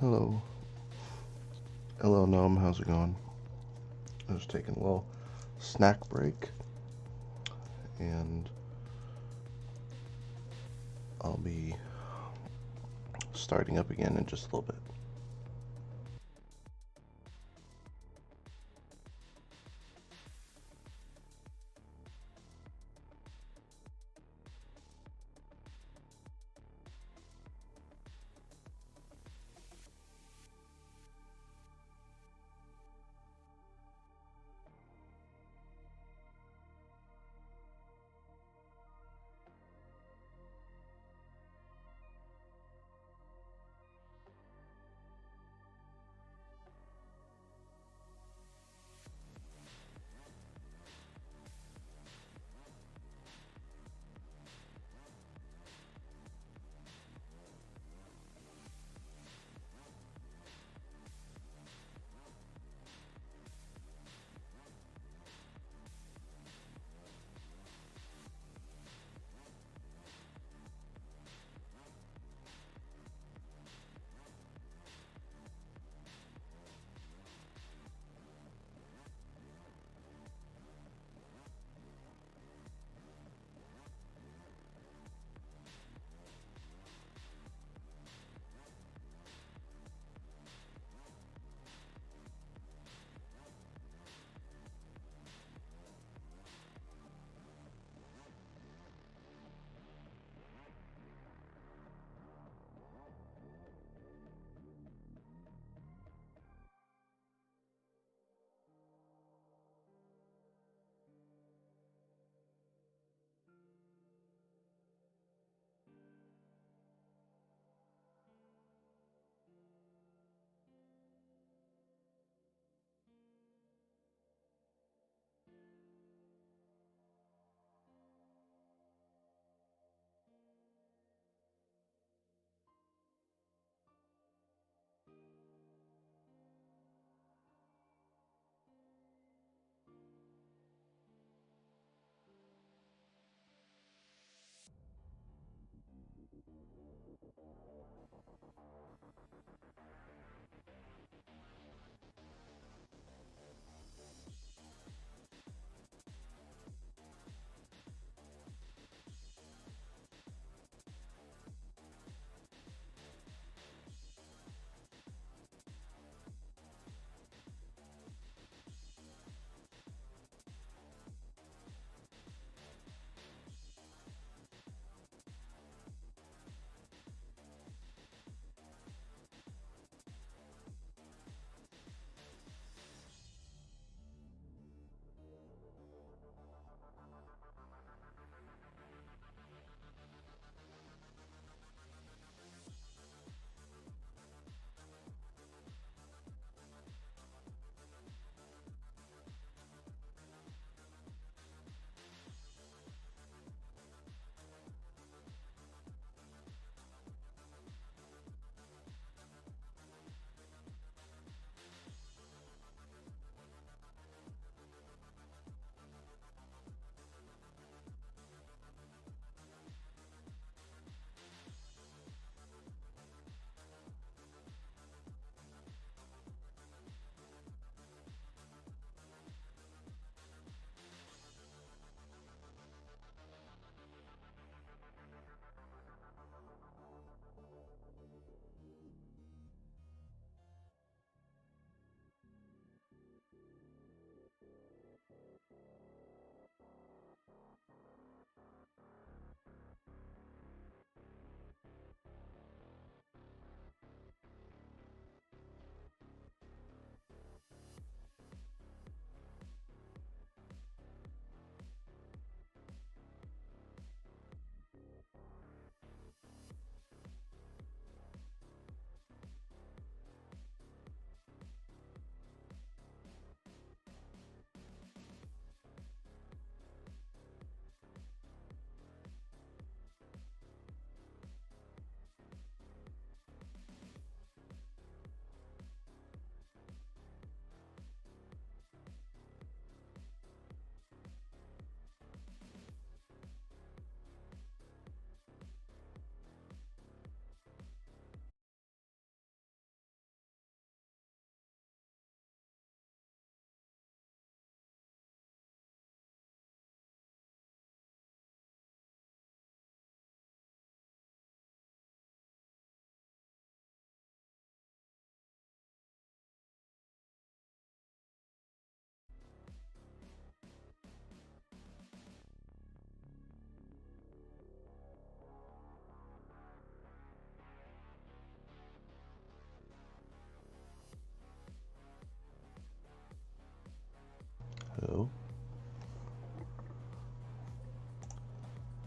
Hello. Hello, Gnome. How's it going? I was taking a little snack break, and I'll be starting up again in just a little bit.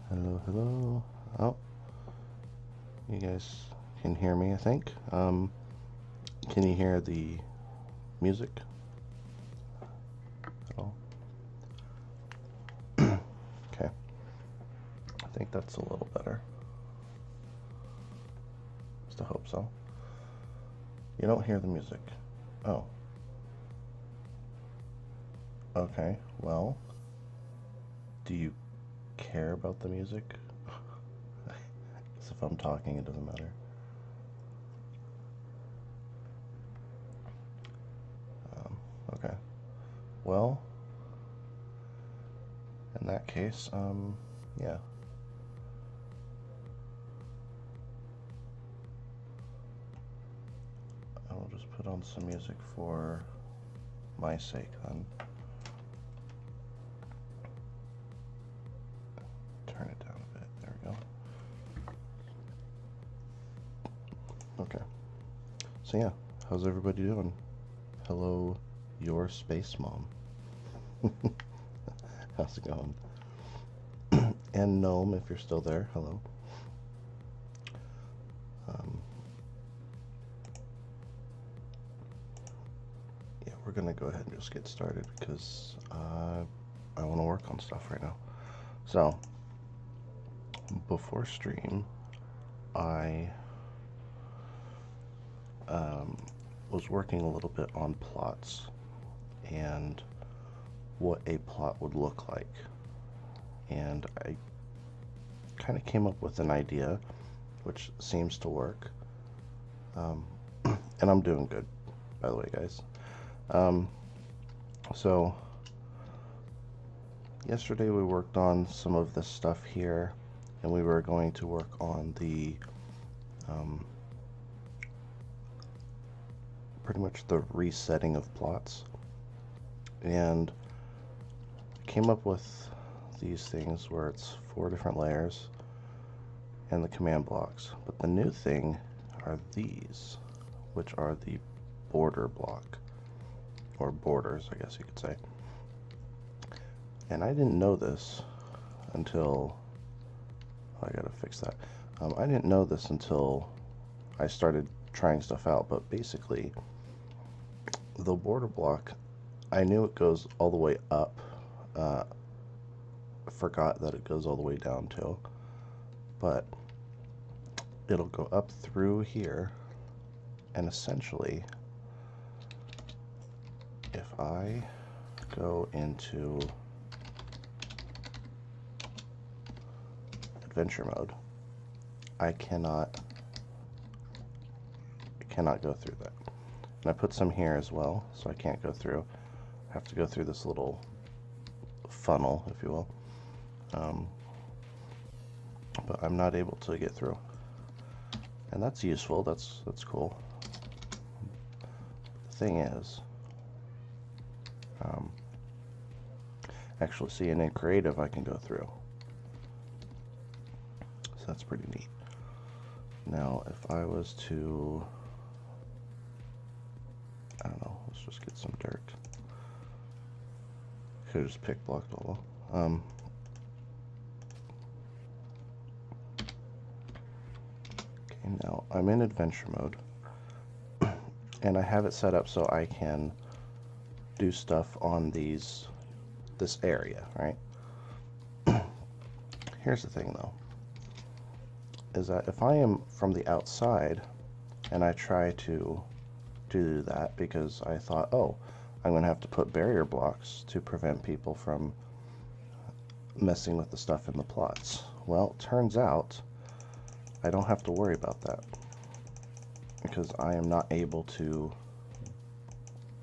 Hello, hello. Oh, you guys can hear me, I think. Can you hear the music at all? Okay, I think that's a little better. Just hope so. You don't hear the music. Oh. Okay, well, do you care about the music? Because if I'm talking, it doesn't matter. Okay. Well, in that case, yeah. I will just put on some music for my sake then. Turn it down a bit. There we go. Okay. So yeah, how's everybody doing? Hello, your space mom. How's it going? And Gnome, if you're still there, hello. Yeah, we're gonna go ahead and just get started because I want to work on stuff right now. So, before stream, I was working a little bit on plots and what a plot would look like. And I kind of came up with an idea, which seems to work. And I'm doing good, by the way, guys. So, yesterday we worked on some of this stuff here, and we were going to work on the pretty much the resetting of plots, and came up with these things where it's 4 different layers and the command blocks. But the new thing are these, which are the border block, or borders, I guess you could say. And I didn't know this until I gotta fix that. I didn't know this until I started trying stuff out, but basically the border block, I knew it goes all the way up. Forgot that it goes all the way down too, but it'll go up through here, and essentially if I go into adventure mode, I cannot go through that. And I put some here as well, so I can't go through. I have to go through this little funnel, if you will. But I'm not able to get through. And that's useful, that's cool. The thing is, actually, see, and in creative I can go through. So that's pretty neat. Now, if I was to, I don't know, let's just get some dirt. Could have just pick blocked all. Okay, now I'm in adventure mode, and I have it set up so I can do stuff on this area, right? Here's the thing though, is that if I am from the outside and I try to do that, because I thought, oh, I'm going to have to put barrier blocks to prevent people from messing with the stuff in the plots. Well, it turns out I don't have to worry about that, because I am not able to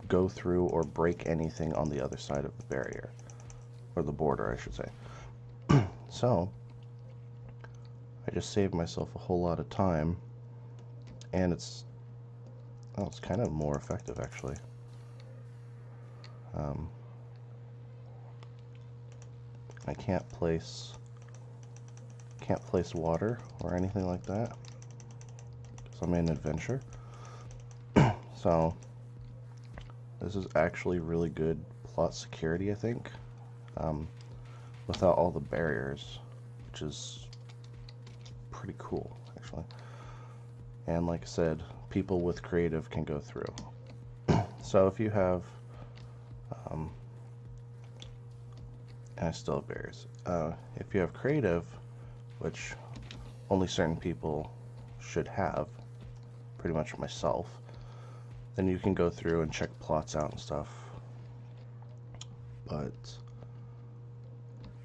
go through or break anything on the other side of the barrier, or the border, I should say. So I just saved myself a whole lot of time, and it's kind of more effective actually. I can't place water or anything like that because I'm in adventure. So this is actually really good plot security, I think, without all the barriers, which is pretty cool, actually. And like I said, people with creative can go through. So if you have, and I still have barriers. If you have creative, which only certain people should have, pretty much myself, then you can go through and check plots out and stuff. But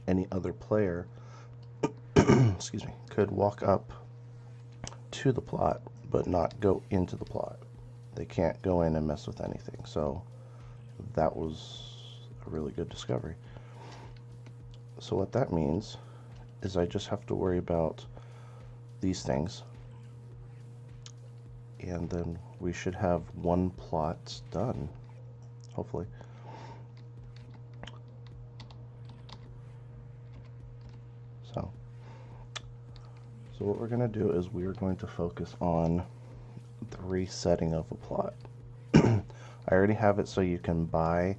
any other player, excuse me, could walk up to the plot but not go into the plot. They can't go in and mess with anything. So that was a really good discovery. So what that means is I just have to worry about these things, and then we should have one plot done, hopefully. So what we're going to do is we are going to focus on the resetting of a plot. I already have it so you can buy,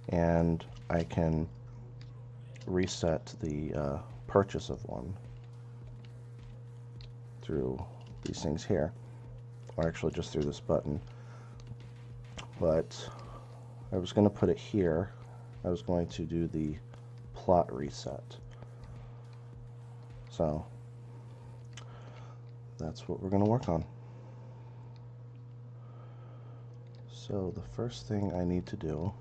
and I can reset the purchase of one through these things here, or actually just through this button. But I was going to put it here. I was going to do the plot reset. So that's what we're going to work on. So the first thing I need to do,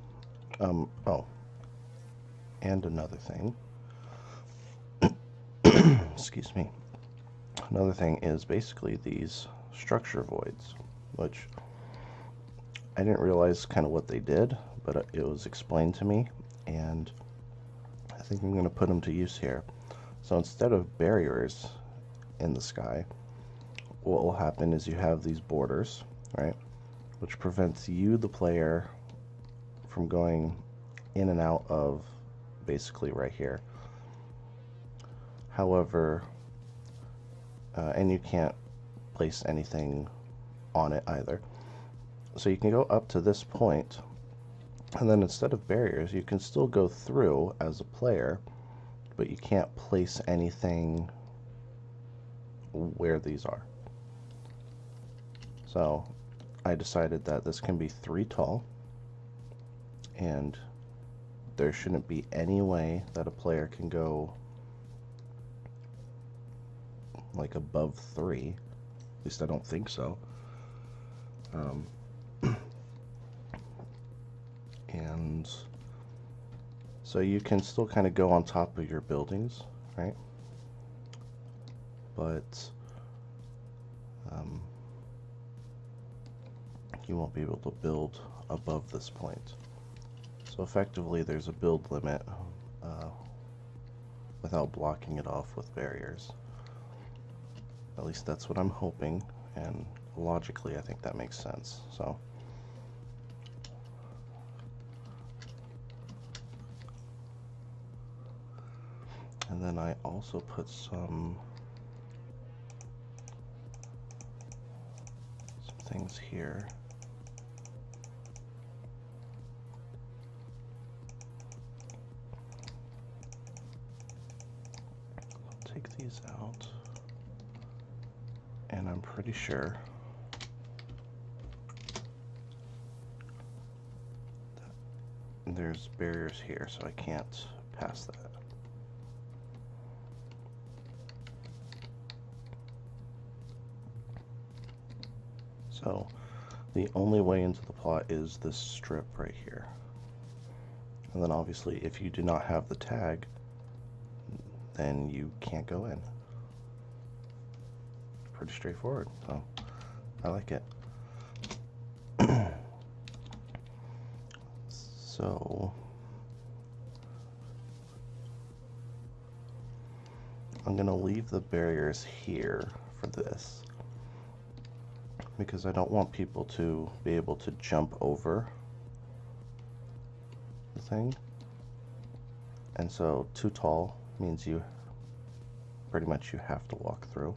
oh, and another thing, excuse me, another thing is basically these structure voids, which I didn't realize kind of what they did, but it was explained to me, and I think I'm going to put them to use here. So instead of barriers in the sky, what will happen is you have these borders, right, which prevents you, the player, from going in and out of basically right here. However, and you can't place anything on it either. So you can go up to this point, and then instead of barriers, you can still go through as a player, but you can't place anything where these are. So I decided that this can be 3 tall, and there shouldn't be any way that a player can go like above 3. At least I don't think so. And so you can still kind of go on top of your buildings, right? But you won't be able to build above this point. So effectively there's a build limit without blocking it off with barriers. At least that's what I'm hoping, and logically I think that makes sense. So and then I also put some things here. I'll take these out, and I'm pretty sure that there's barriers here, so I can't pass that. So the only way into the plot is this strip right here. And then obviously if you do not have the tag, then you can't go in. Pretty straightforward, so I like it. So I'm gonna leave the barriers here for this, because I don't want people to be able to jump over the thing. And so too tall means you pretty much you have to walk through.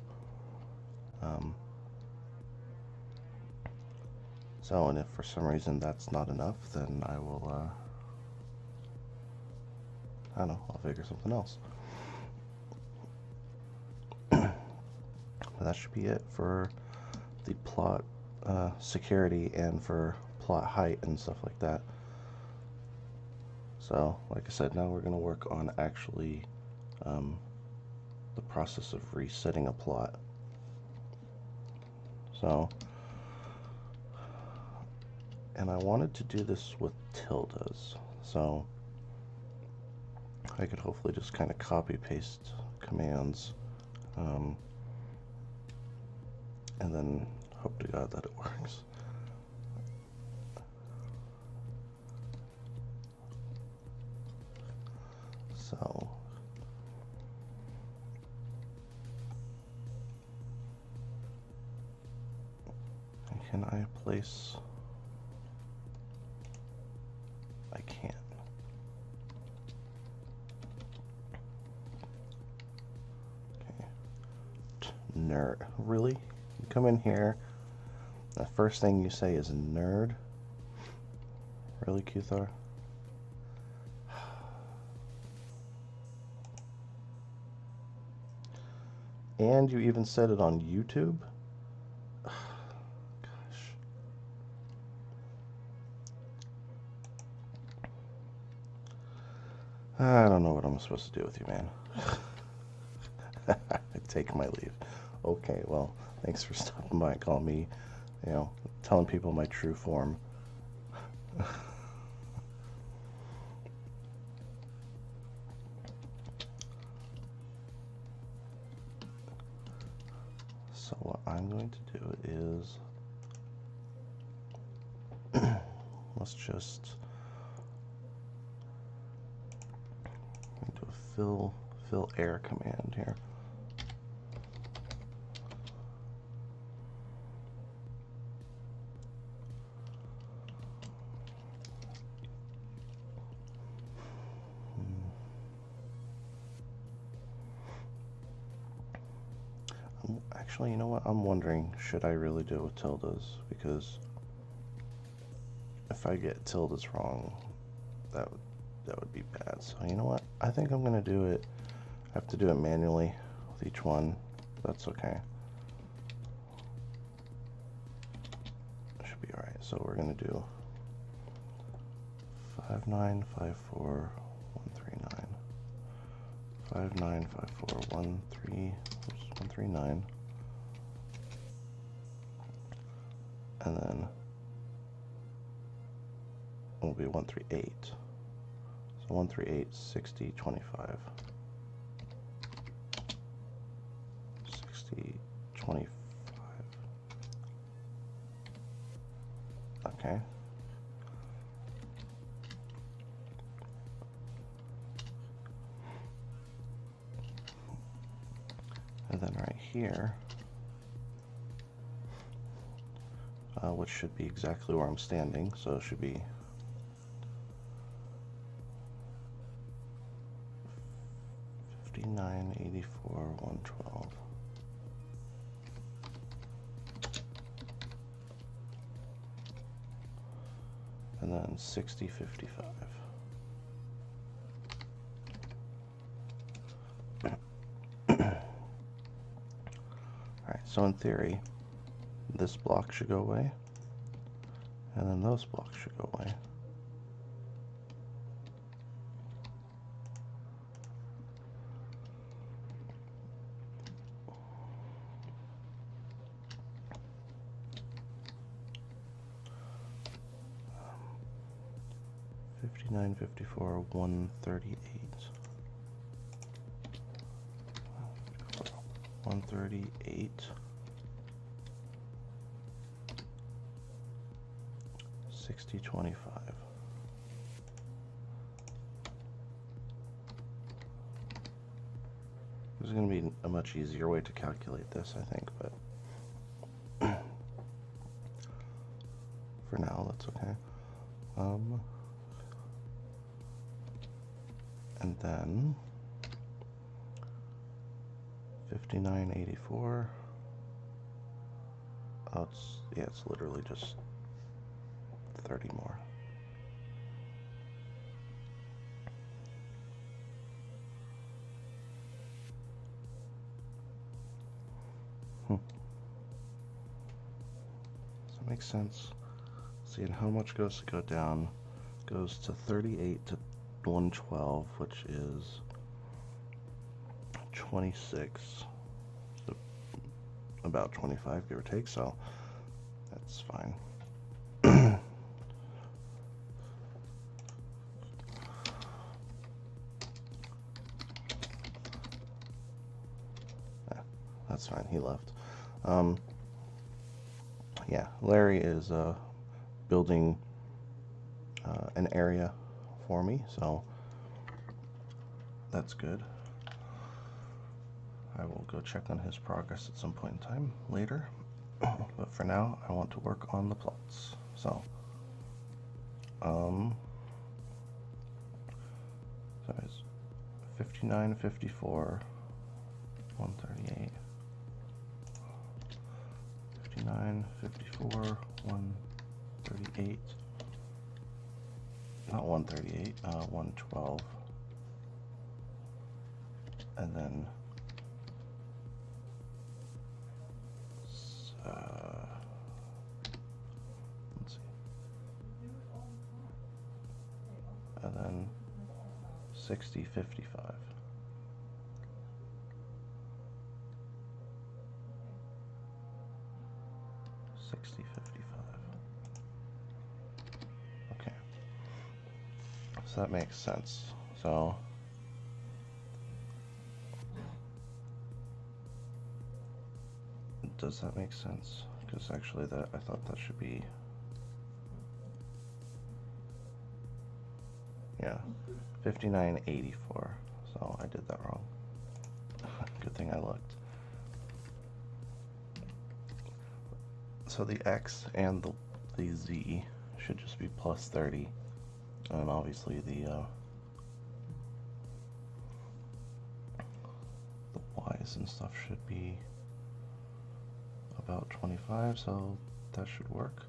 So, and if for some reason that's not enough, then I will, I don't know, I'll figure something else. that should be it for the plot security and for plot height and stuff like that. So, like I said, now we're going to work on actually the process of resetting a plot. So, and I wanted to do this with tildes, so I could hopefully just kind of copy paste commands and then hope to God that it works. So can I place? I can't. Okay. Nerd. Really? You come in here, the first thing you say is nerd? Really, Kuthar? And you even said it on YouTube? Gosh. I don't know what I'm supposed to do with you, man. I take my leave. Okay, well, thanks for stopping by and calling me, you know, telling people my true form. So what I'm going to do is let's just do a fill air command here. Actually, you know what? I'm wondering, should I really do it with tildes? Because if I get tildes wrong, that would be bad. So you know what? I think I'm gonna do it. I have to do it manually with each one. That's okay. Should be all right. So we're gonna do 5954139, 5954139, and then it will be 138. So 138, 60, 25. 60, 25. Okay. And then right here, which should be exactly where I'm standing, so it should be 5984,112. And then 6055. Alright, so in theory, this block should go away, and then those blocks should go away. Nine 54 138 138 6025. There's going to be a much easier way to calculate this, I think, but for now that's okay. And then 5984. Oh, it's literally just 30 more. Does that make sense? See, and how much goes to go down? Goes to 38 to 112, which is 26, so about 25, give or take, so that's fine. That's fine, he left. Yeah, Larry is building an area for me, so that's good. I will go check on his progress at some point in time later, but for now I want to work on the plots. So it's 59, 54, 138, 59, 54, 138, not 138, 112, and then let's see, and then 60, 55. 60, 55. Okay. So that makes sense. So does that make sense? Because actually that I thought that should be, yeah, 59.84. So I did that wrong. Good thing I looked. So the X and the Z should just be plus 30, and obviously the Y's and stuff should be about 25, so that should work.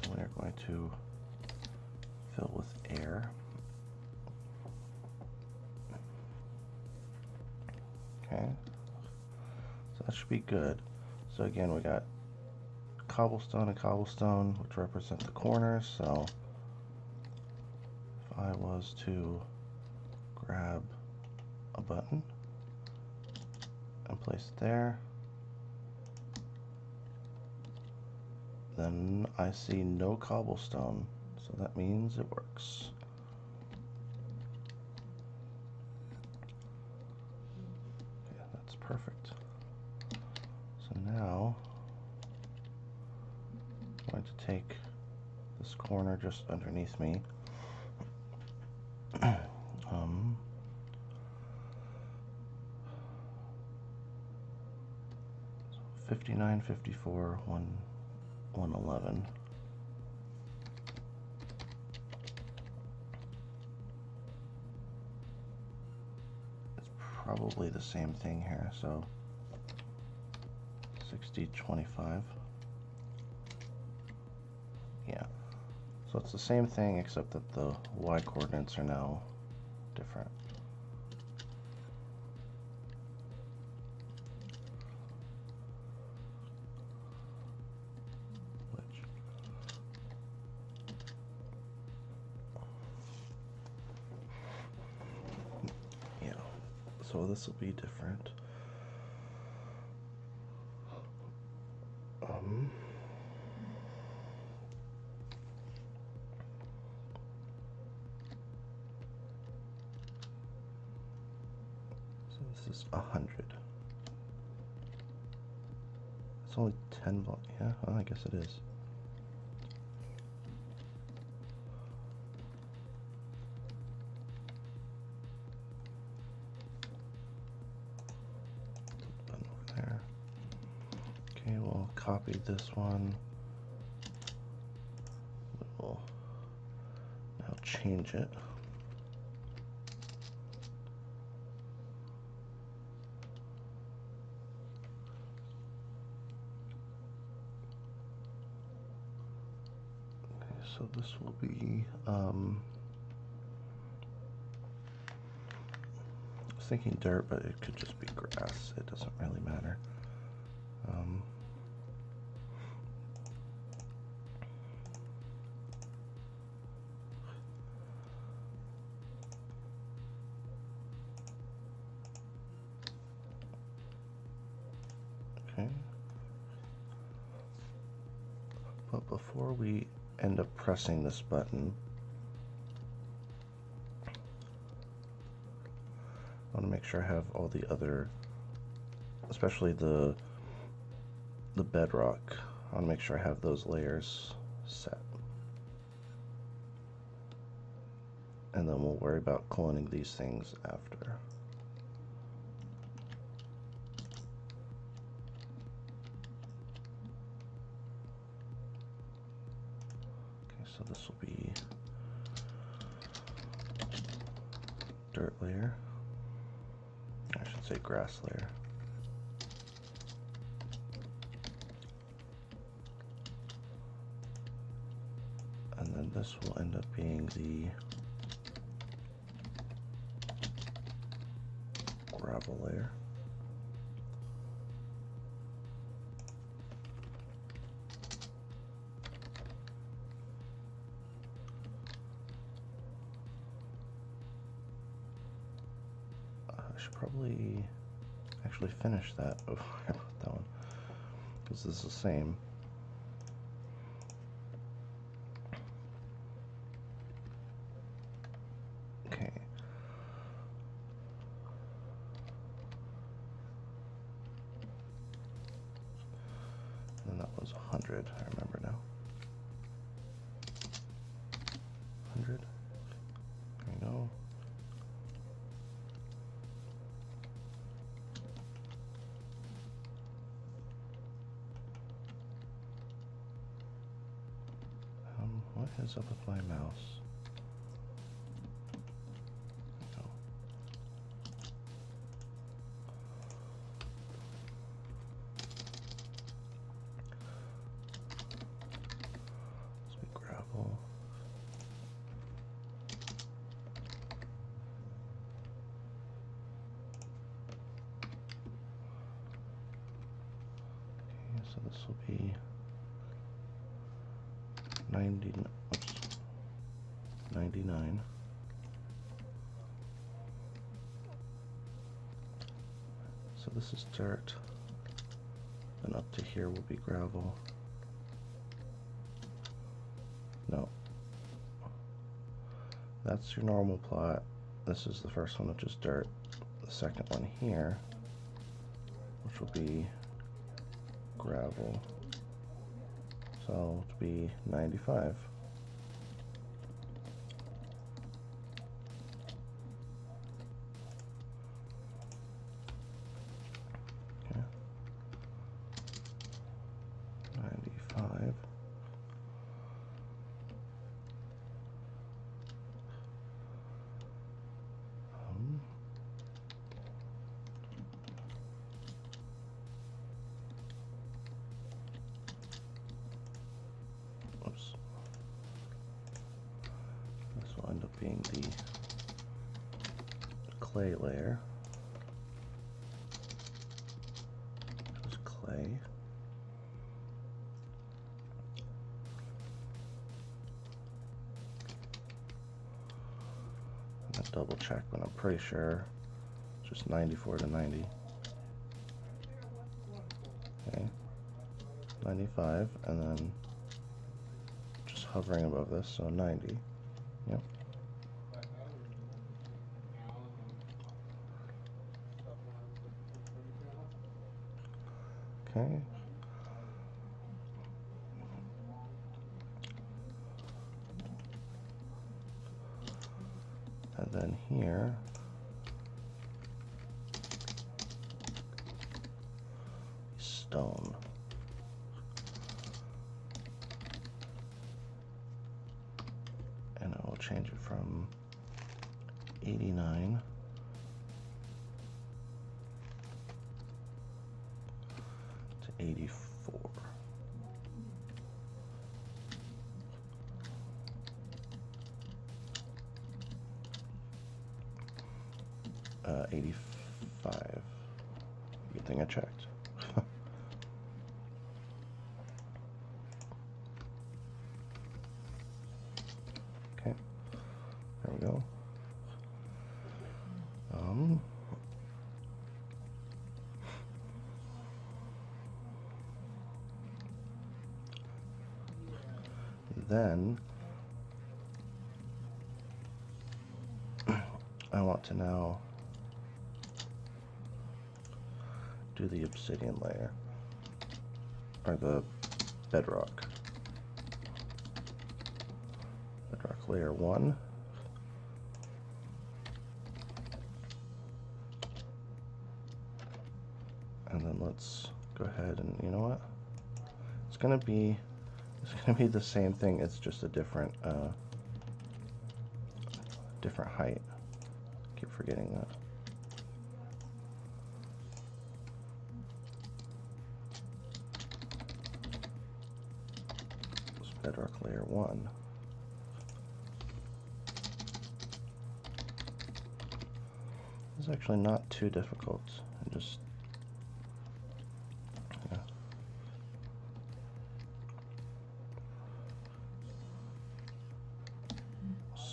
And we're going to fill with air. Okay, so that should be good. So again, we got cobblestone and cobblestone, which represent the corners. So if I was to grab a button and place it there, then I see no cobblestone, so that means it works. Okay, that's perfect. So now I'm going to take this corner just underneath me, 59, 54, 111. It's probably the same thing here, so 60, 25. Yeah, so it's the same thing except that the Y coordinates are now different. So this will be different. So this is 100. It's only 10 blocks. Yeah, well, I guess it is. Okay, we'll copy this one. We'll now change it. Okay, so this will be thinking dirt, but it could just be grass. It doesn't really matter. Okay. But before we end up pressing this button, I want to make sure I have all the other, especially the bedrock. I want to make sure I have those layers set. And then we'll worry about cloning these things after. Okay, so this will be dirt layer. I should say grass layer. And then this will end up being the gravel layer. I should probably actually finish that before I put that one, because this is the same. Okay. And that was 100, I remember now. 100. There we go. What is up with my mouse? No. This will be gravel. Okay, so this will be 99. So this is dirt, and up to here will be gravel. No, that's your normal plot. This is the first one, which is dirt. The second one here, which will be gravel. So it'll be 95. Okay. 95. Oops. This will end up being the clay layer. This is clay. I'm gonna double check, but I'm pretty sure it's just 94 to 90. Okay. 95, and then just hovering above this, so 90. Yep. Okay. And then here, stone. And I will change it from 89 to 84. 85. Good thing I checked. Okay, there we go. Then I want to now do the obsidian layer, or the bedrock. Bedrock layer 1. And then let's go ahead and, you know what? It's gonna be the same thing. It's just a different different height. Keep forgetting that. It's bedrock layer 1. It's actually not too difficult. Just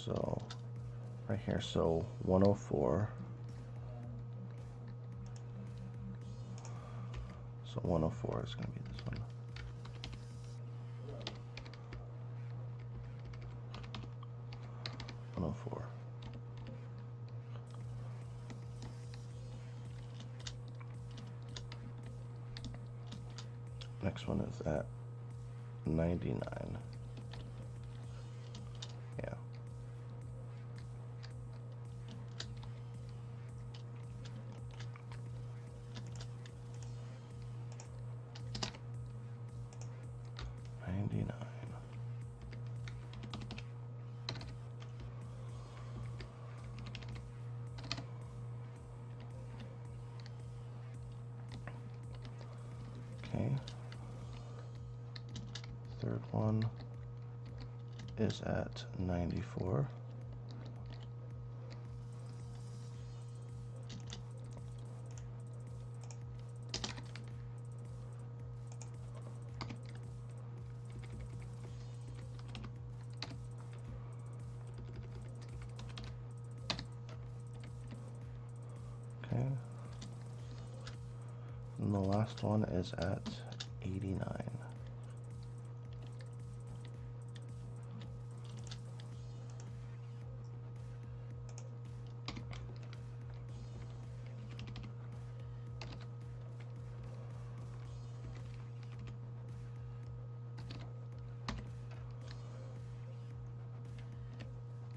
so right here, so 104. So 104 is going to be this one. Next one is at 99. Yeah. Okay. Third one is at 94. Okay. And the last one is at 89.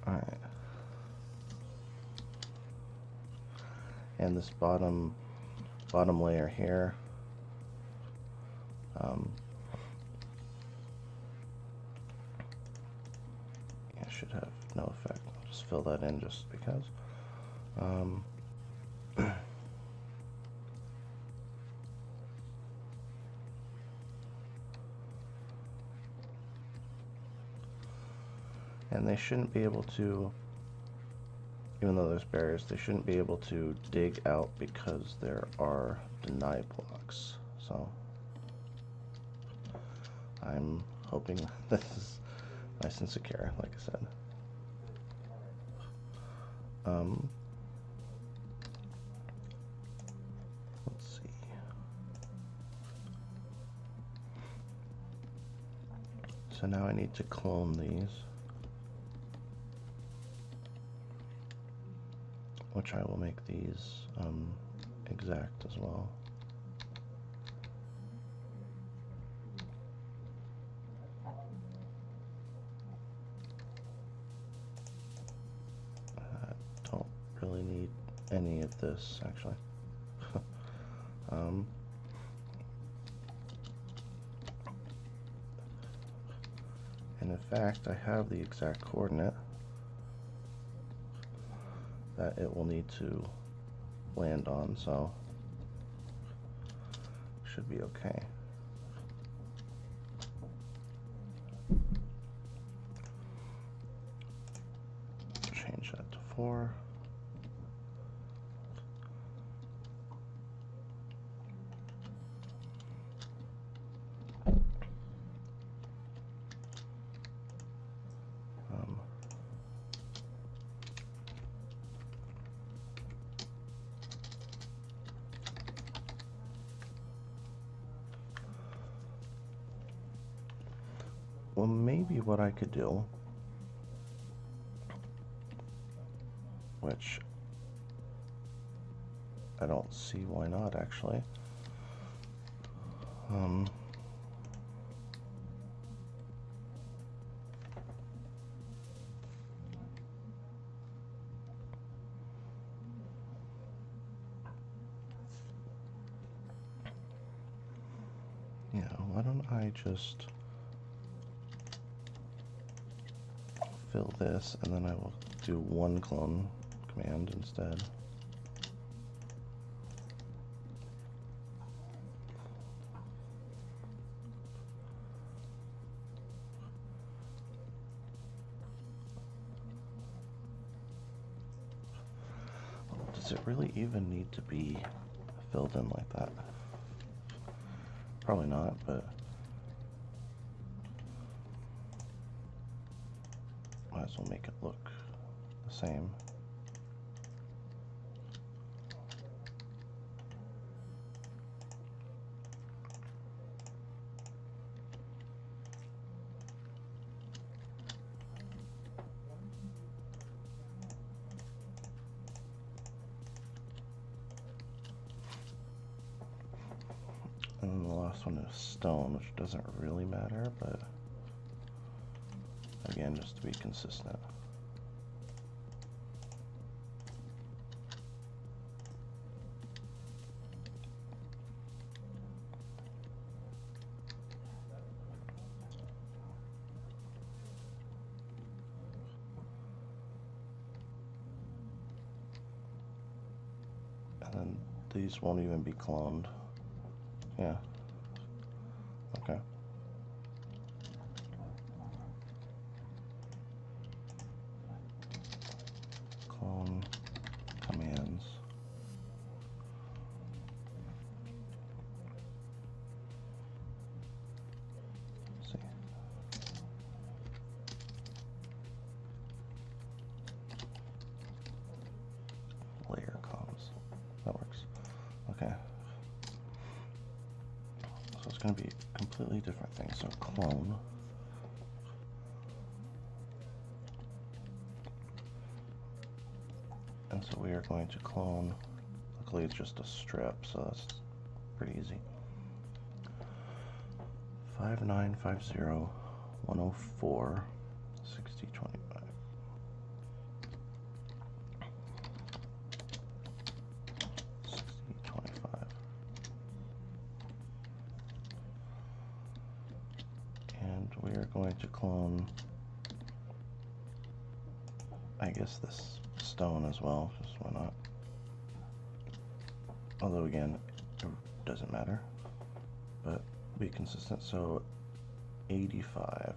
Alright. And this bottom layer here, yeah, should have no effect. I'll just fill that in just because. And they shouldn't be able to, even though there's barriers, they shouldn't be able to dig out because there are deny blocks. So I'm hoping this is nice and secure, like I said. Let's see. So now I need to clone these, which I will make these exact as well. I don't really need any of this, actually. And in fact, I have the exact coordinate that it will need to land on, so should be okay. Change that to 4. Well, maybe what I could do, which I don't see why not actually. Yeah, why don't I just fill this and then I will do one clone command instead. Does it really even need to be filled in like that? Probably not, but might as well make it look the same. And then the last one is stone, which doesn't really matter, but again, just to be consistent. And then these won't even be cloned. Yeah. Okay. Clone commands. Let's see. Layer comms. That works. Okay. So it's going to be a completely different thing. So clone. And so we are going to clone. Luckily it's just a strip, so that's pretty easy. 5950-104-6025. 6025. And we are going to clone, I guess, this stone as well, just why not? Although again, it doesn't matter, but be consistent. So 85.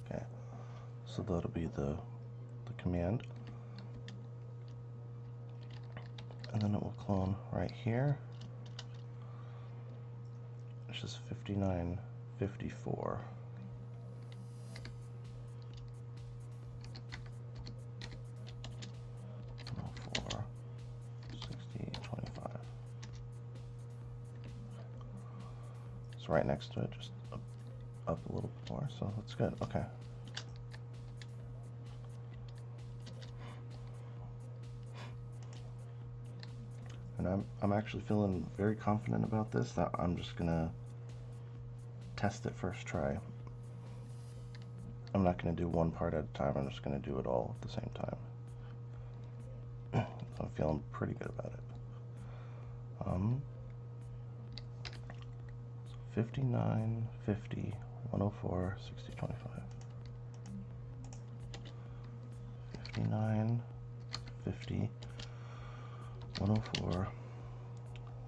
Okay, so that'll be the command. And then it will clone right here, which is 5954. It's right next to it, just up a little more, so that's good. Okay. And I'm actually feeling very confident about this, that I'm just gonna test it first try. I'm not gonna do one part at a time, I'm just gonna do it all at the same time. I'm feeling pretty good about it. 59, 50, 104, 60, 25. 59, 50, 104,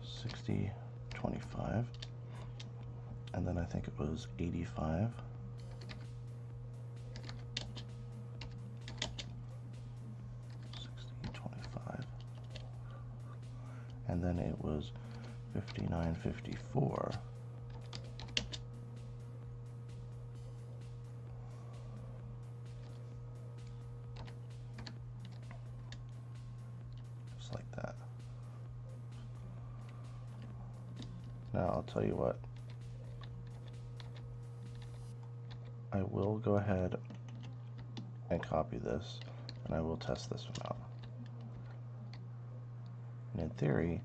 60, 25. And then I think it was 85. 60, 25. And then it was 59, 54. Just like that. Now I'll tell you what. I will go ahead and copy this, and I will test this one out. And in theory,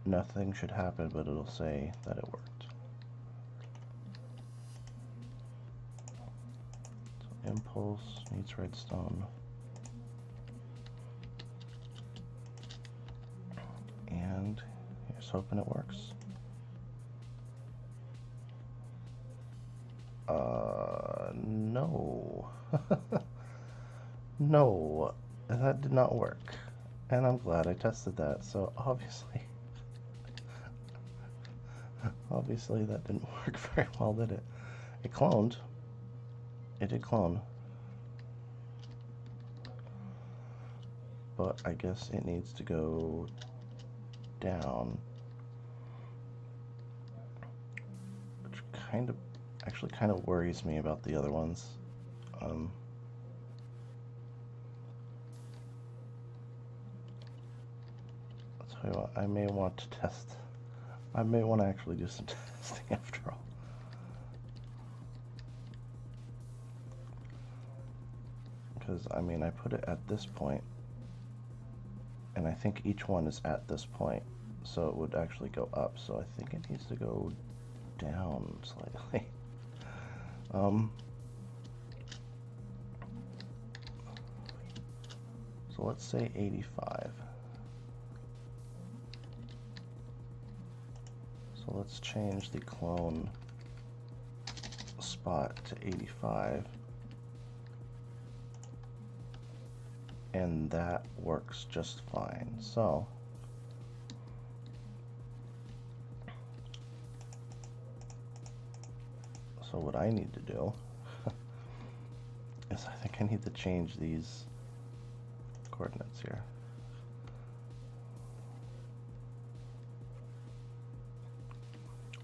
nothing should happen, but it'll say that it worked. So impulse needs redstone. And here's hoping it works. No. No, that did not work. And I'm glad I tested that. So obviously that didn't work very well, did it? It cloned. It did clone. But I guess it needs to go down. Which actually kind of worries me about the other ones. I'll tell you what, I may want to test. I may want to actually do some testing after all. Because, I mean, I put it at this point, and I think each one is at this point, so it would actually go up. So I think it needs to go down slightly. So let's say 85. So let's change the clone spot to 85. And that works just fine. So what I need to do is I think I need to change these coordinates here.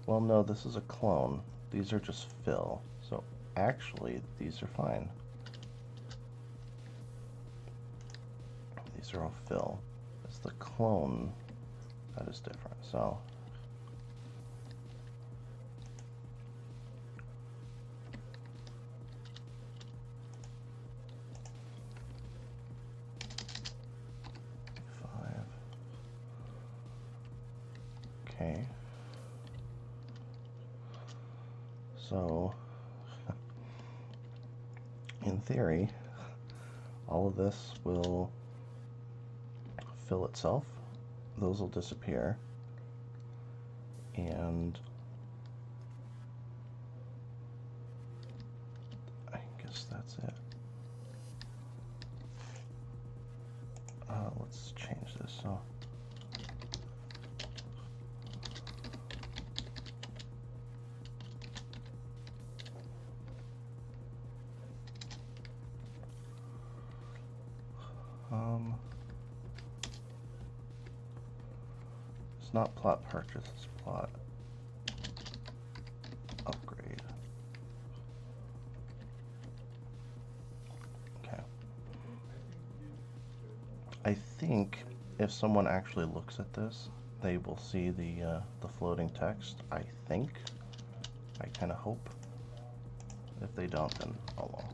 Well, no, this is a clone. These are just fill. So actually, these are fine. These are all fill. It's the clone that is different. So okay. So in theory, all of this will fill itself. Those will disappear. And I guess that's it. Let's change this. So it's not plot purchase, it's plot upgrade. Okay. I think if someone actually looks at this, they will see the floating text. I think. I kind of hope. If they don't, then oh well.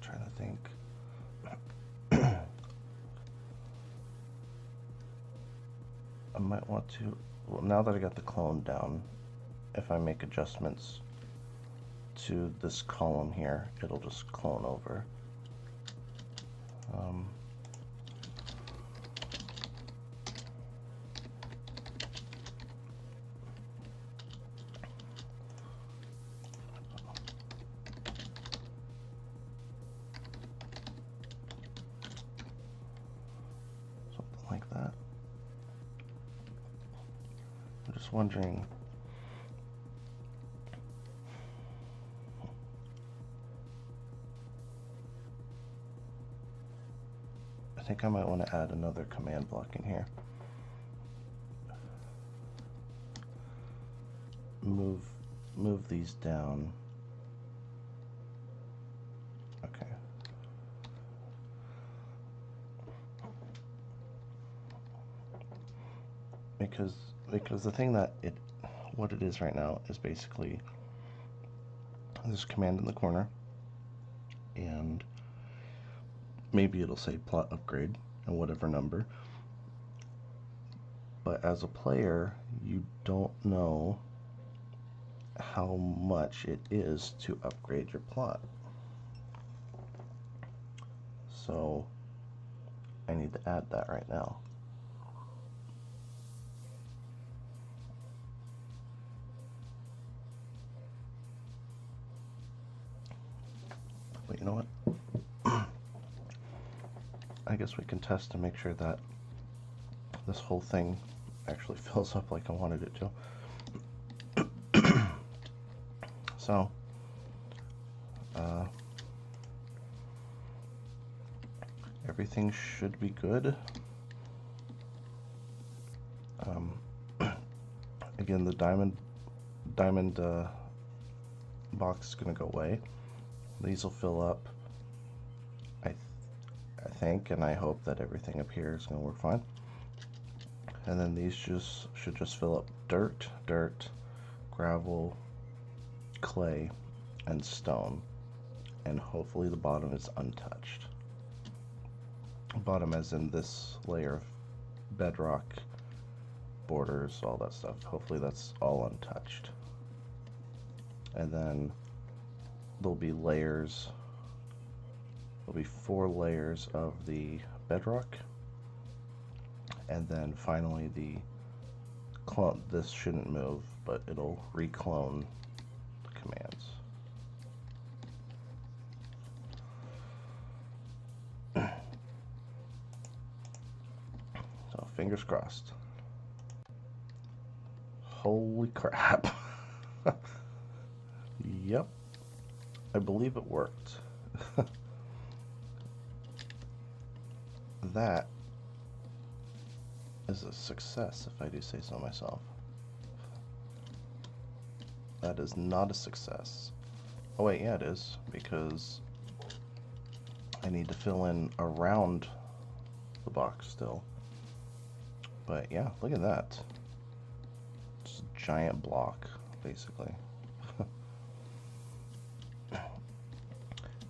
Trying to think. I might want to, well, now that I got the clone down, if I make adjustments to this column here, it'll just clone over. just wondering. I think I might want to add another command block in here. Move these down. Okay. Because the thing that what it is right now is basically this command in the corner, and maybe it'll say plot upgrade and whatever number, but as a player you don't know how much it is to upgrade your plot. So I need to add that right now. But you know what? I guess we can test to make sure that this whole thing actually fills up like I wanted it to. So, everything should be good. Again, the diamond box is going to go away. These will fill up, I think, and I hope that everything up here is going to work fine. And then these should just fill up dirt, gravel, clay, and stone, and hopefully the bottom is untouched. Bottom as in this layer of bedrock, borders, all that stuff. Hopefully that's all untouched. And then there'll be layers. There'll be 4 layers of the bedrock, and then finally the clone. This shouldn't move, but it'll reclone the commands. So fingers crossed. Holy crap. Yep, I believe it worked. That is a success, if I do say so myself. That is not a success. Oh wait, yeah it is, because I need to fill in around the box still. But yeah, look at that. It's a giant block, basically.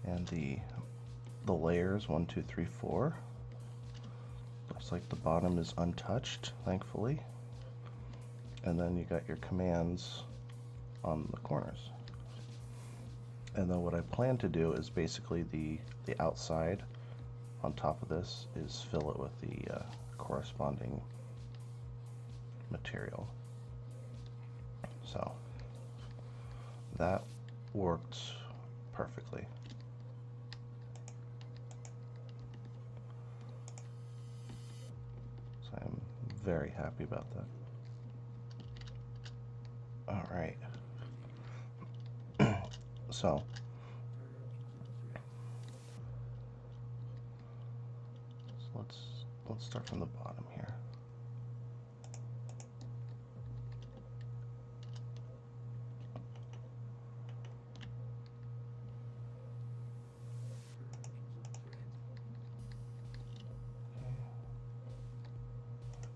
And the layers, 1, 2, 3, 4. Looks like the bottom is untouched, thankfully. And then you got your commands on the corners. And then what I plan to do is basically the outside on top of this is fill it with the corresponding material. So that worked perfectly. So I'm very happy about that. All right. So let's start from the bottom here.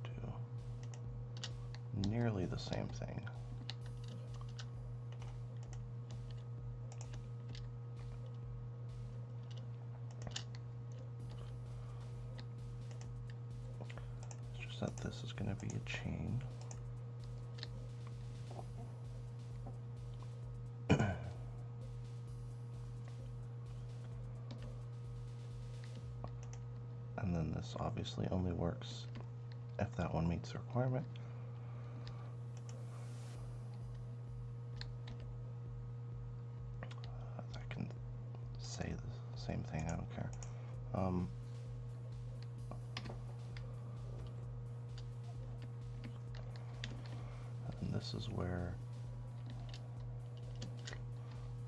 Do nearly the same thing. That this is going to be a chain. And then this obviously only works if that one meets the requirement. I can say the same thing, I don't care. this is where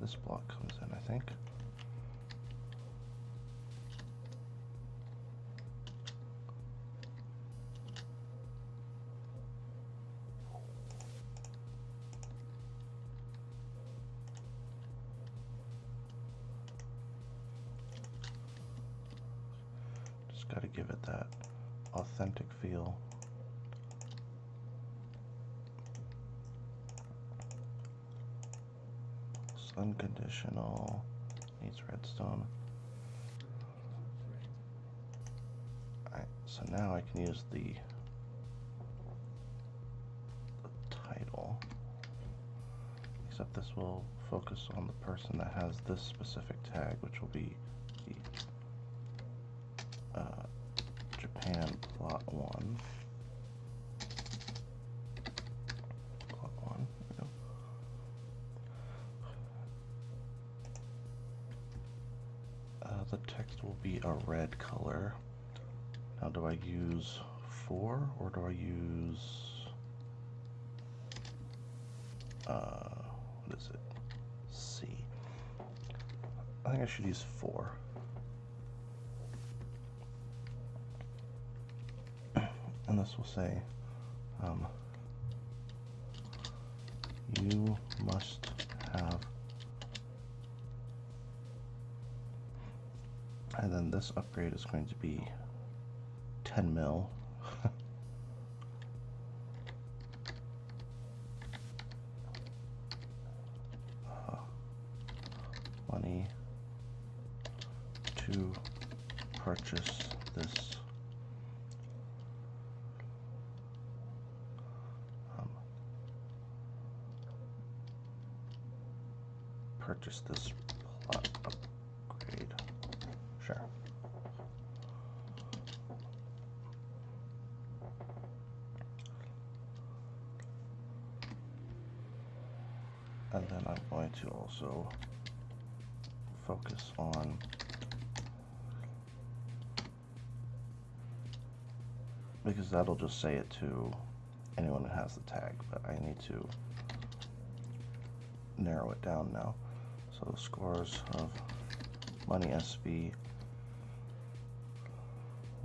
this block comes in, I think. Just got to give it that authentic feel. Unconditional, needs redstone. Alright, so now I can use the title, except this will focus on the person that has this specific tag, which will be the Japan plot 1. The text will be a red color. Now, do I use 4 or do I use what is it? C. I think I should use 4. And this will say, you must have. And then this upgrade is going to be 10 mil. Money to purchase this plot upgrade. Sure. And then I'm going to also focus on because that'll just say it to anyone that has the tag, but I need to narrow it down now. So the scores of money SV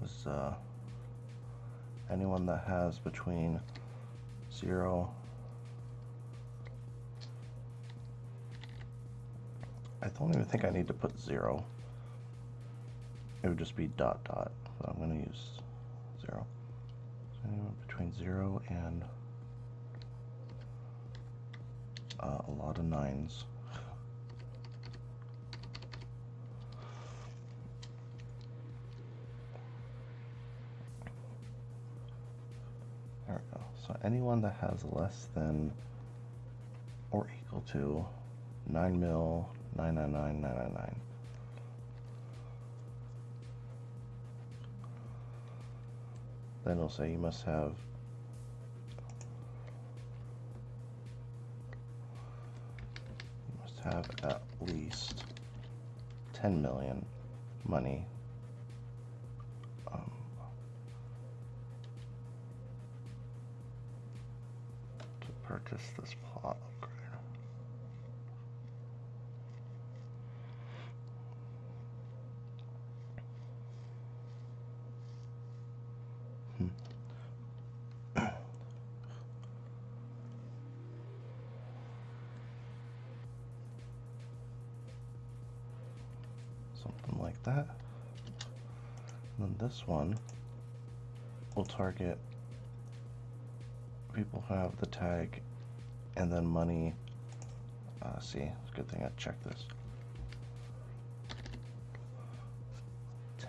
was anyone that has between 0. I don't even think I need to put 0. It would just be dot dot. So I'm going to use 0. So anyone between 0 and a lot of 9s. There we go. So anyone that has less than or equal to 9 mil 999,999. Then it'll say you must have at least 10 million money to purchase this plot upgrade. Something like that. And then this one will target people who have the tag and then money. See, it's a good thing I checked this.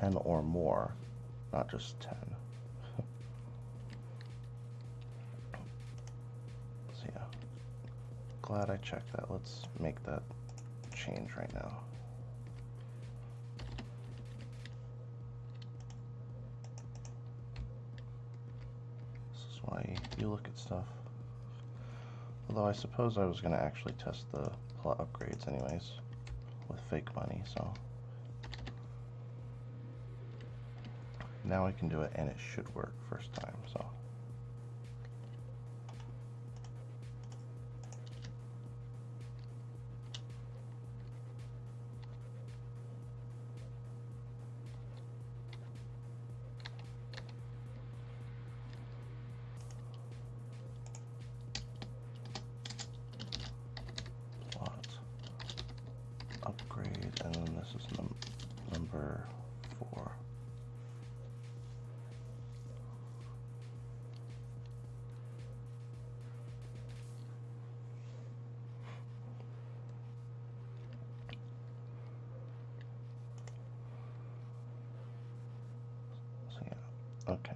10 or more, not just 10. So yeah, glad I checked that. Let's make that change right now. Why you look at stuff. Although I suppose I was going to actually test the plot upgrades anyways with fake money, so now I can do it and it should work first time. So number 4. So yeah, okay.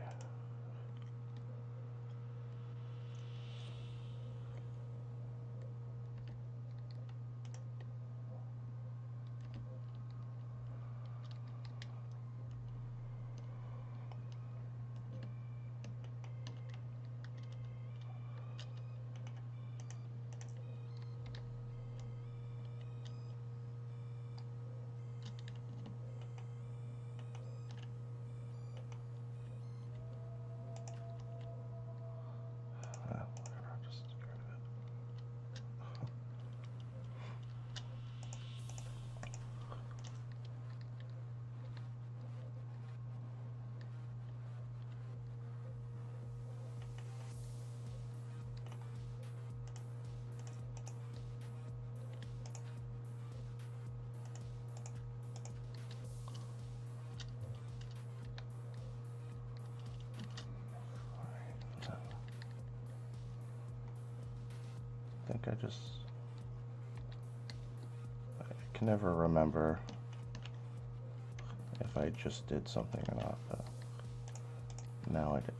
Whatever, I'll just get rid of it. I think I can never remember if I just did something or not, but now I did.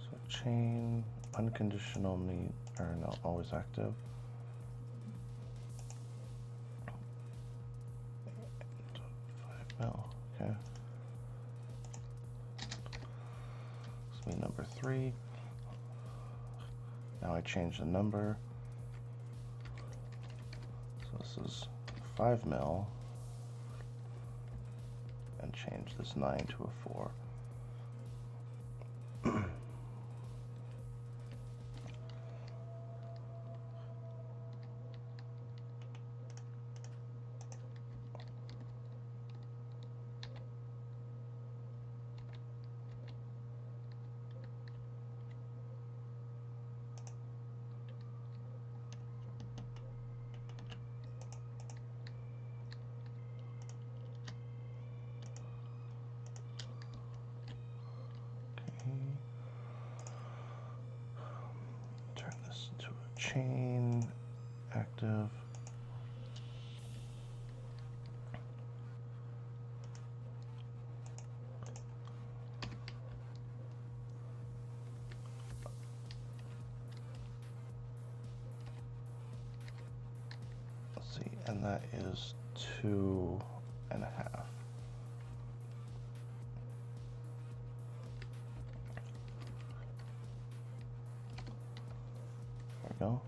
So chain unconditional meet, or no, always active. Well, okay. This will be number 3. Now I change the number. So this is 5 mil, and change this 9 to a 4. Turn this into a chain active. Let's see, and that is 2.5. There we go.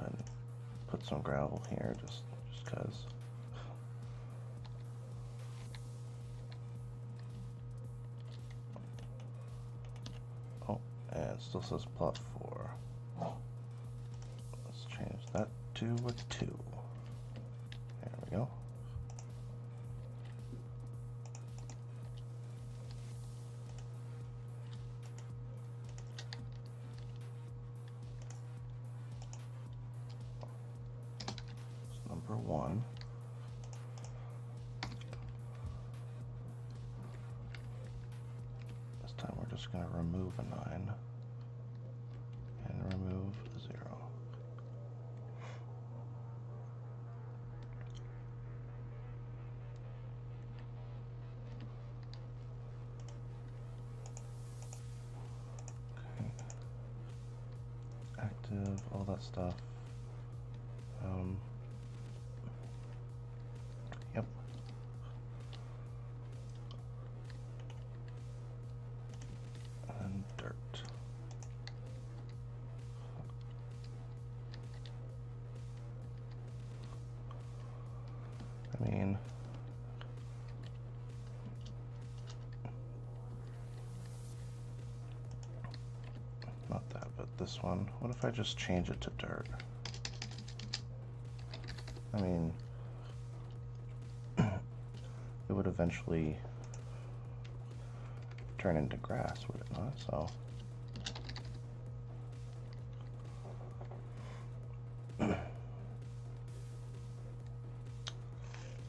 And put some gravel here, just because. Oh, and it still says plot 4. Let's change that to a 2. There we go. It's number 1. This time we're just going to remove a 9 and remove a 0. Active, all that stuff. Yep. And dirt. I mean, not that, but this one. What if I just change it to dirt? I mean, it would eventually turn into grass, would it not? So,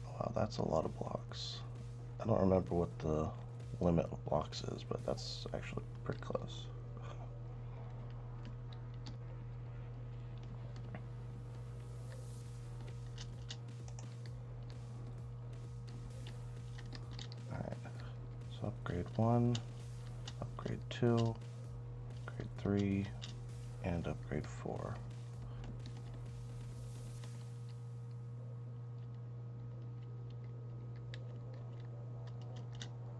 wow, that's a lot of blocks. I don't remember what the limit of blocks is, but that's actually pretty close. Alright, so upgrade 1, upgrade 2, upgrade 3, and upgrade 4.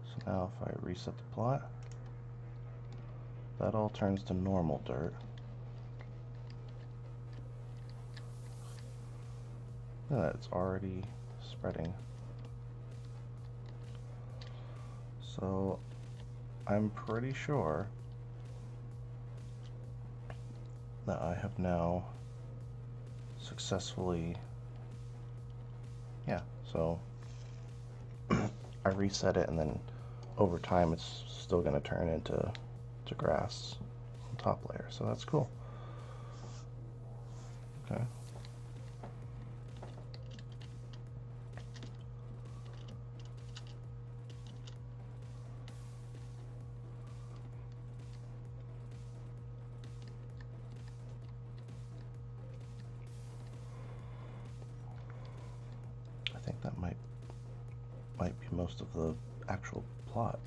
So now if I reset the plot, that all turns to normal dirt. Look at that, it's already spreading. So I'm pretty sure that I have now successfully, yeah, so I reset it, and then over time it's still going to turn into grass on top layer, so that's cool. Okay. I think that might be most of the actual plot.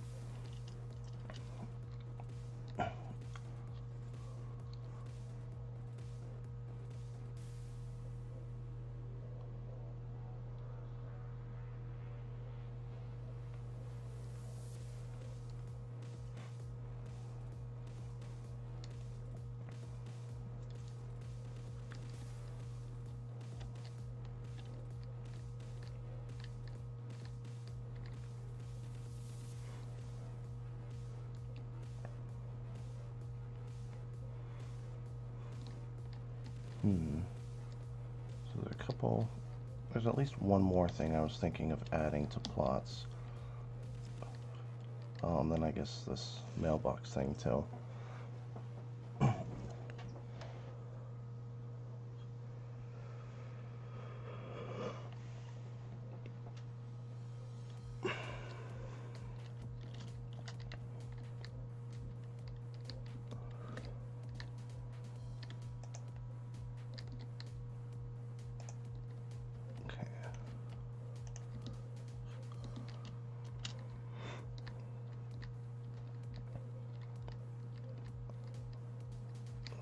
So there's a couple, there's at least one more thing I was thinking of adding to plots. Then I guess this mailbox thing too.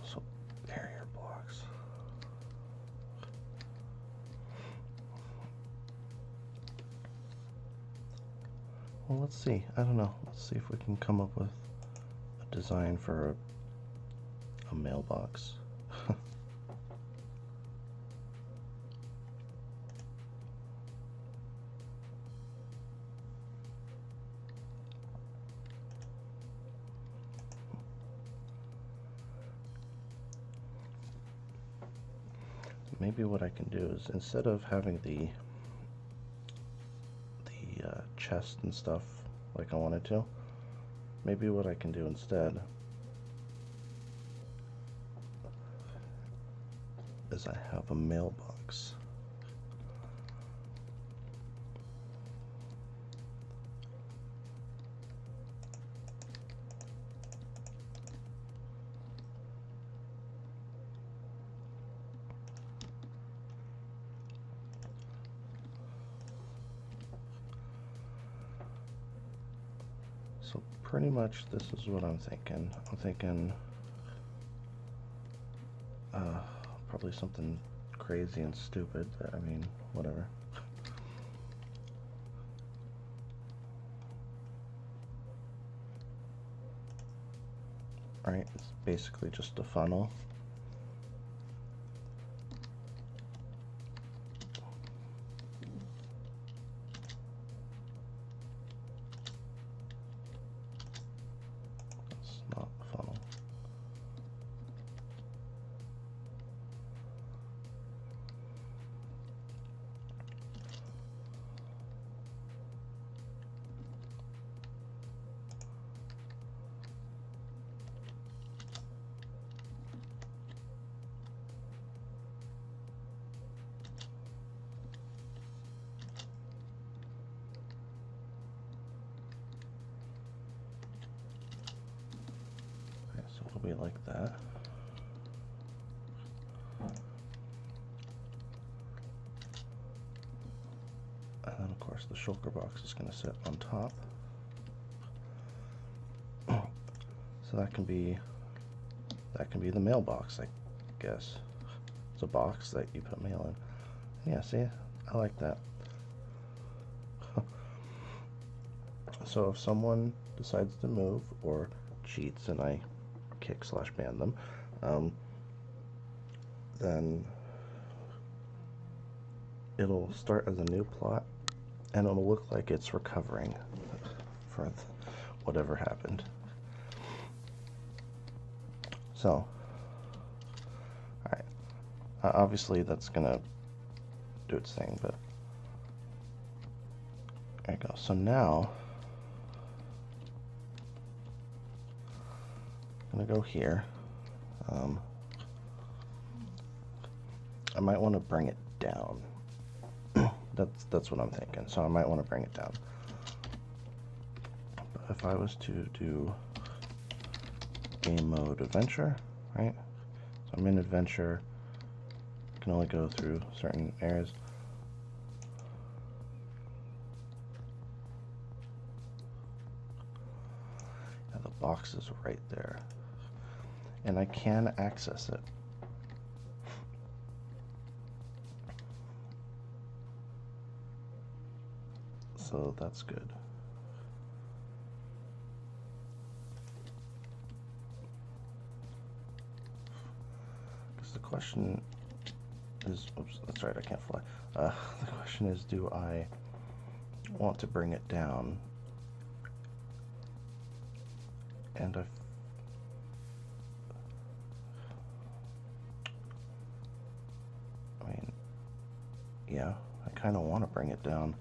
So barrier blocks. Well, let's see. I don't know. Let's see if we can come up with a design for a mailbox. Maybe what I can do is, instead of having the chest and stuff like I wanted to, maybe what I can do instead is I have a mailbox. So pretty much this is what I'm thinking. I'm thinking probably something crazy and stupid. I mean, whatever. Alright, it's basically just a funnel. It's not a funnel. we like that. And then of course the shulker box is going to sit on top. So that can be the mailbox, I guess. It's a box that you put mail in. Yeah, see, I like that. So if someone decides to move or cheats and I kick/ban them, then it'll start as a new plot and it'll look like it's recovering for whatever happened. So, alright, obviously that's gonna do its thing, but there you go. So now, I'm gonna go here. I might want to bring it down. That's what I'm thinking. So I might want to bring it down. But if I was to do game mode adventure, right? So I'm in adventure. I can only go through certain areas. Yeah, the box is right there. And I can access it. So that's good. Because the question is, oops, that's right, I can't fly. The question is, do I want to bring it down? And I mean, yeah, I kind of want to bring it down.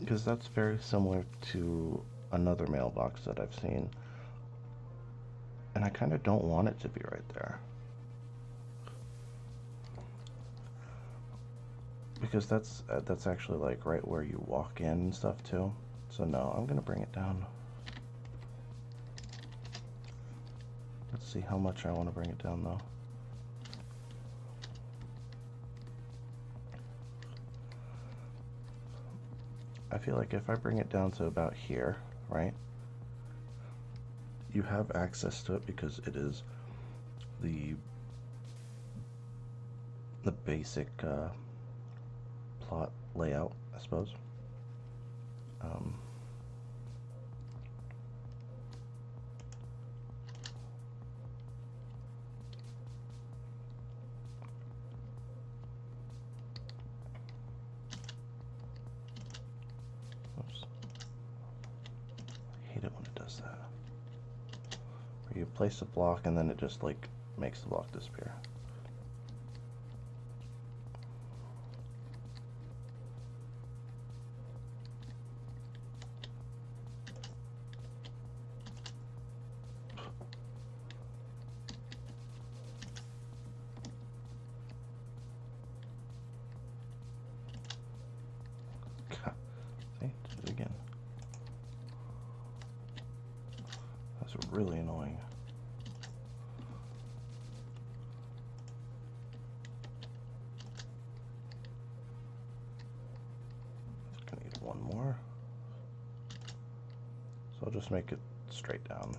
Because that's very similar to another mailbox that I've seen. And I kind of don't want it to be right there. Because that's actually like right where you walk in and stuff too. So no, I'm going to bring it down. Let's see how much I want to bring it down though. I feel like if I bring it down to about here, right, you have access to it because it is the basic plot layout, I suppose. Oops. I hate it when it does that. Where you place a block and then it just like makes the block disappear. See, did it again. That's really annoying. Gonna need one more. So I'll just make it straight down.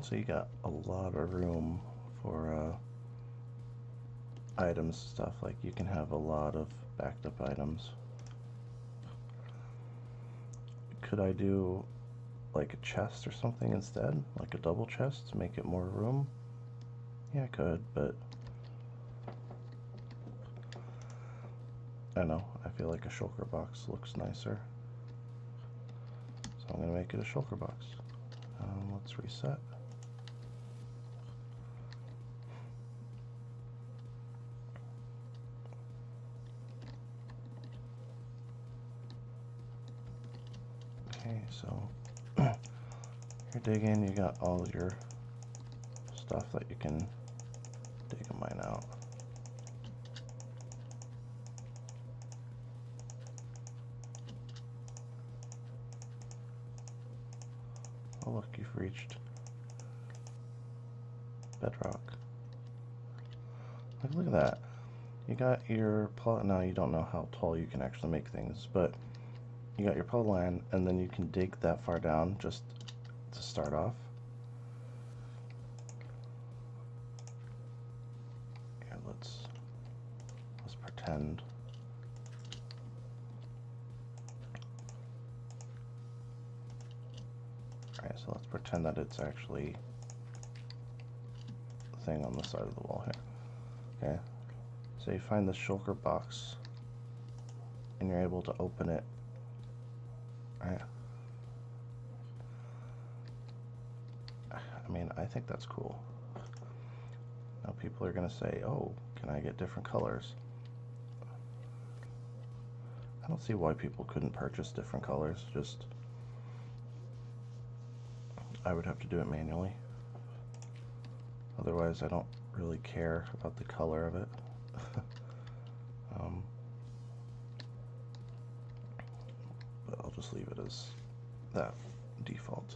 So you got a lot of room for items stuff. Like you can have a lot of backed up items. Could I do like a chest or something instead? Like a double chest to make it more room? Yeah, I could, but I don't know. I feel like a shulker box looks nicer. So I'm going to make it a shulker box. Let's reset. Okay, so you're digging, you got all your stuff that you can dig and mine out. Oh look, you've reached Bedrock. Look at that. You got your now you don't know how tall you can actually make things, but you got your plot line, and then you can dig that far down just to start off. Here, let's pretend. Alright, so let's pretend that it's actually the thing on the side of the wall here. Okay. So you find the shulker box and you're able to open it. Alright. I mean, I think that's cool. Now people are gonna say, oh, can I get different colors? I don't see why people couldn't purchase different colors, just I would have to do it manually. Otherwise, I don't really care about the color of it. But I'll just leave it as that default.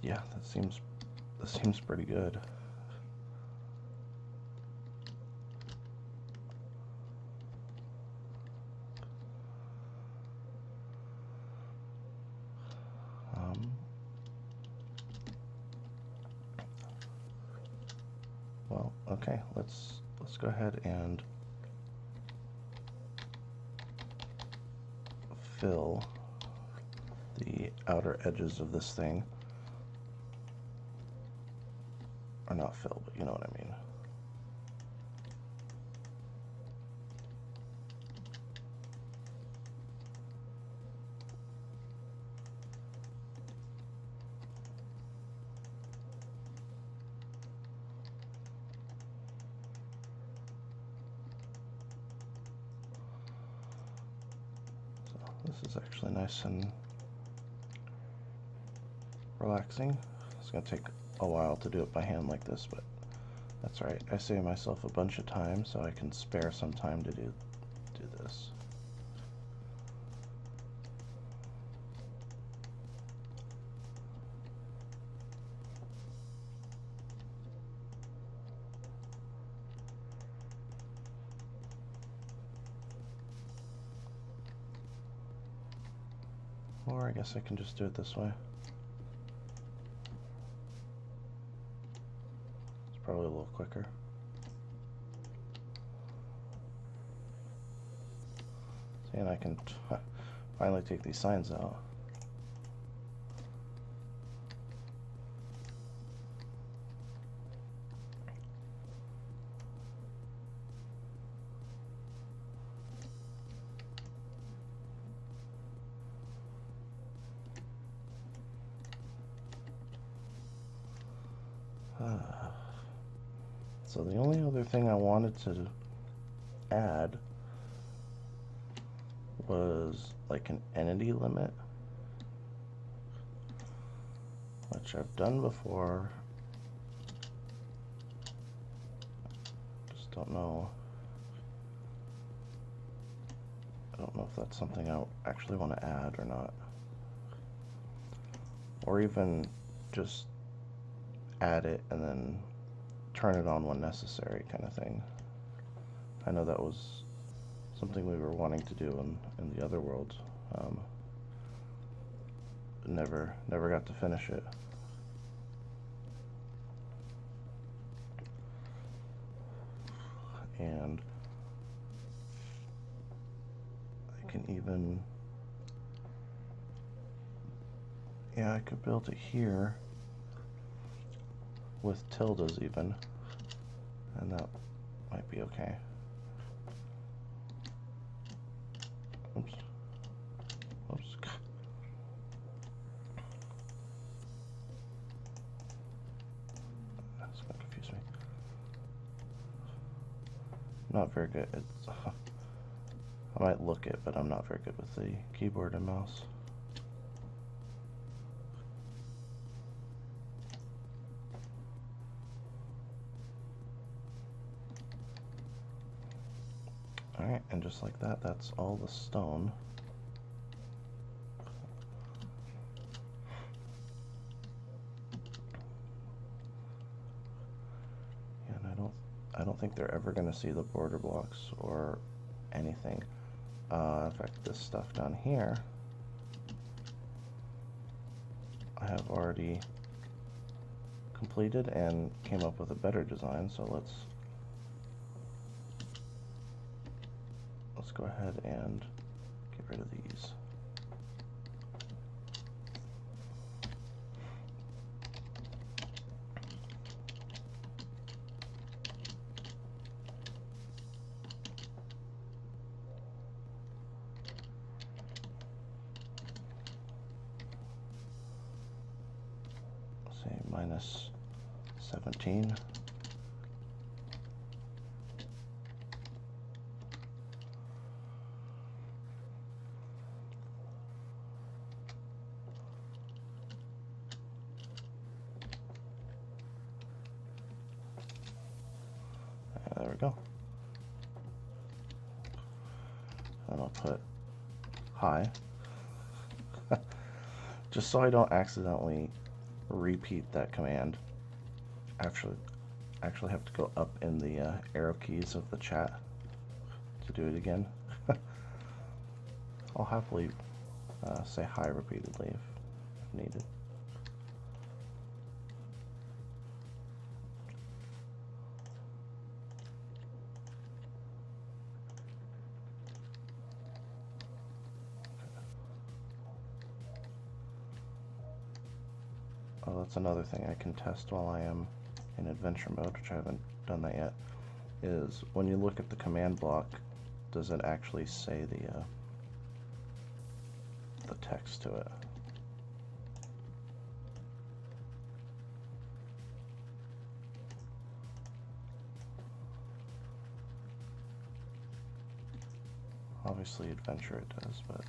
Yeah, that seems pretty good. Well, okay, let's go ahead and fill the outer edges of this thing. Or not fill, but you know what I mean. This is actually nice and relaxing. It's going to take a while to do it by hand like this, but that's right. I save myself a bunch of time so I can spare some time to do this. Or I guess I can just do it this way. It's probably a little quicker. See, and I can finally take these signs out. So the only other thing I wanted to add was like an entity limit, which I've done before. Just don't know. I don't know if that's something I actually want to add or not. Or even just add it and then turn it on when necessary, kind of thing. I know that was something we were wanting to do in the other world Never got to finish it. And I can even, yeah, I could build it here with tildes even, and that might be okay. Oops. Oops. That's gonna confuse me. Not very good. I might look it, but I'm not very good with the keyboard and mouse. Alright, and just like that, that's all the stone. And I don't think they're ever going to see the border blocks or anything. In fact, this stuff down here, I have already completed and came up with a better design, so let's go ahead and get rid of these. Say minus 17. There we go. And I'll put high, just so I don't accidentally repeat that command. Actually have to go up in the arrow keys of the chat to do it again. I'll happily say hi repeatedly if needed. Oh, that's another thing I can test while I am in adventure mode, which I haven't done that yet, is when you look at the command block, does it actually say the text to it? Obviously adventure it does, but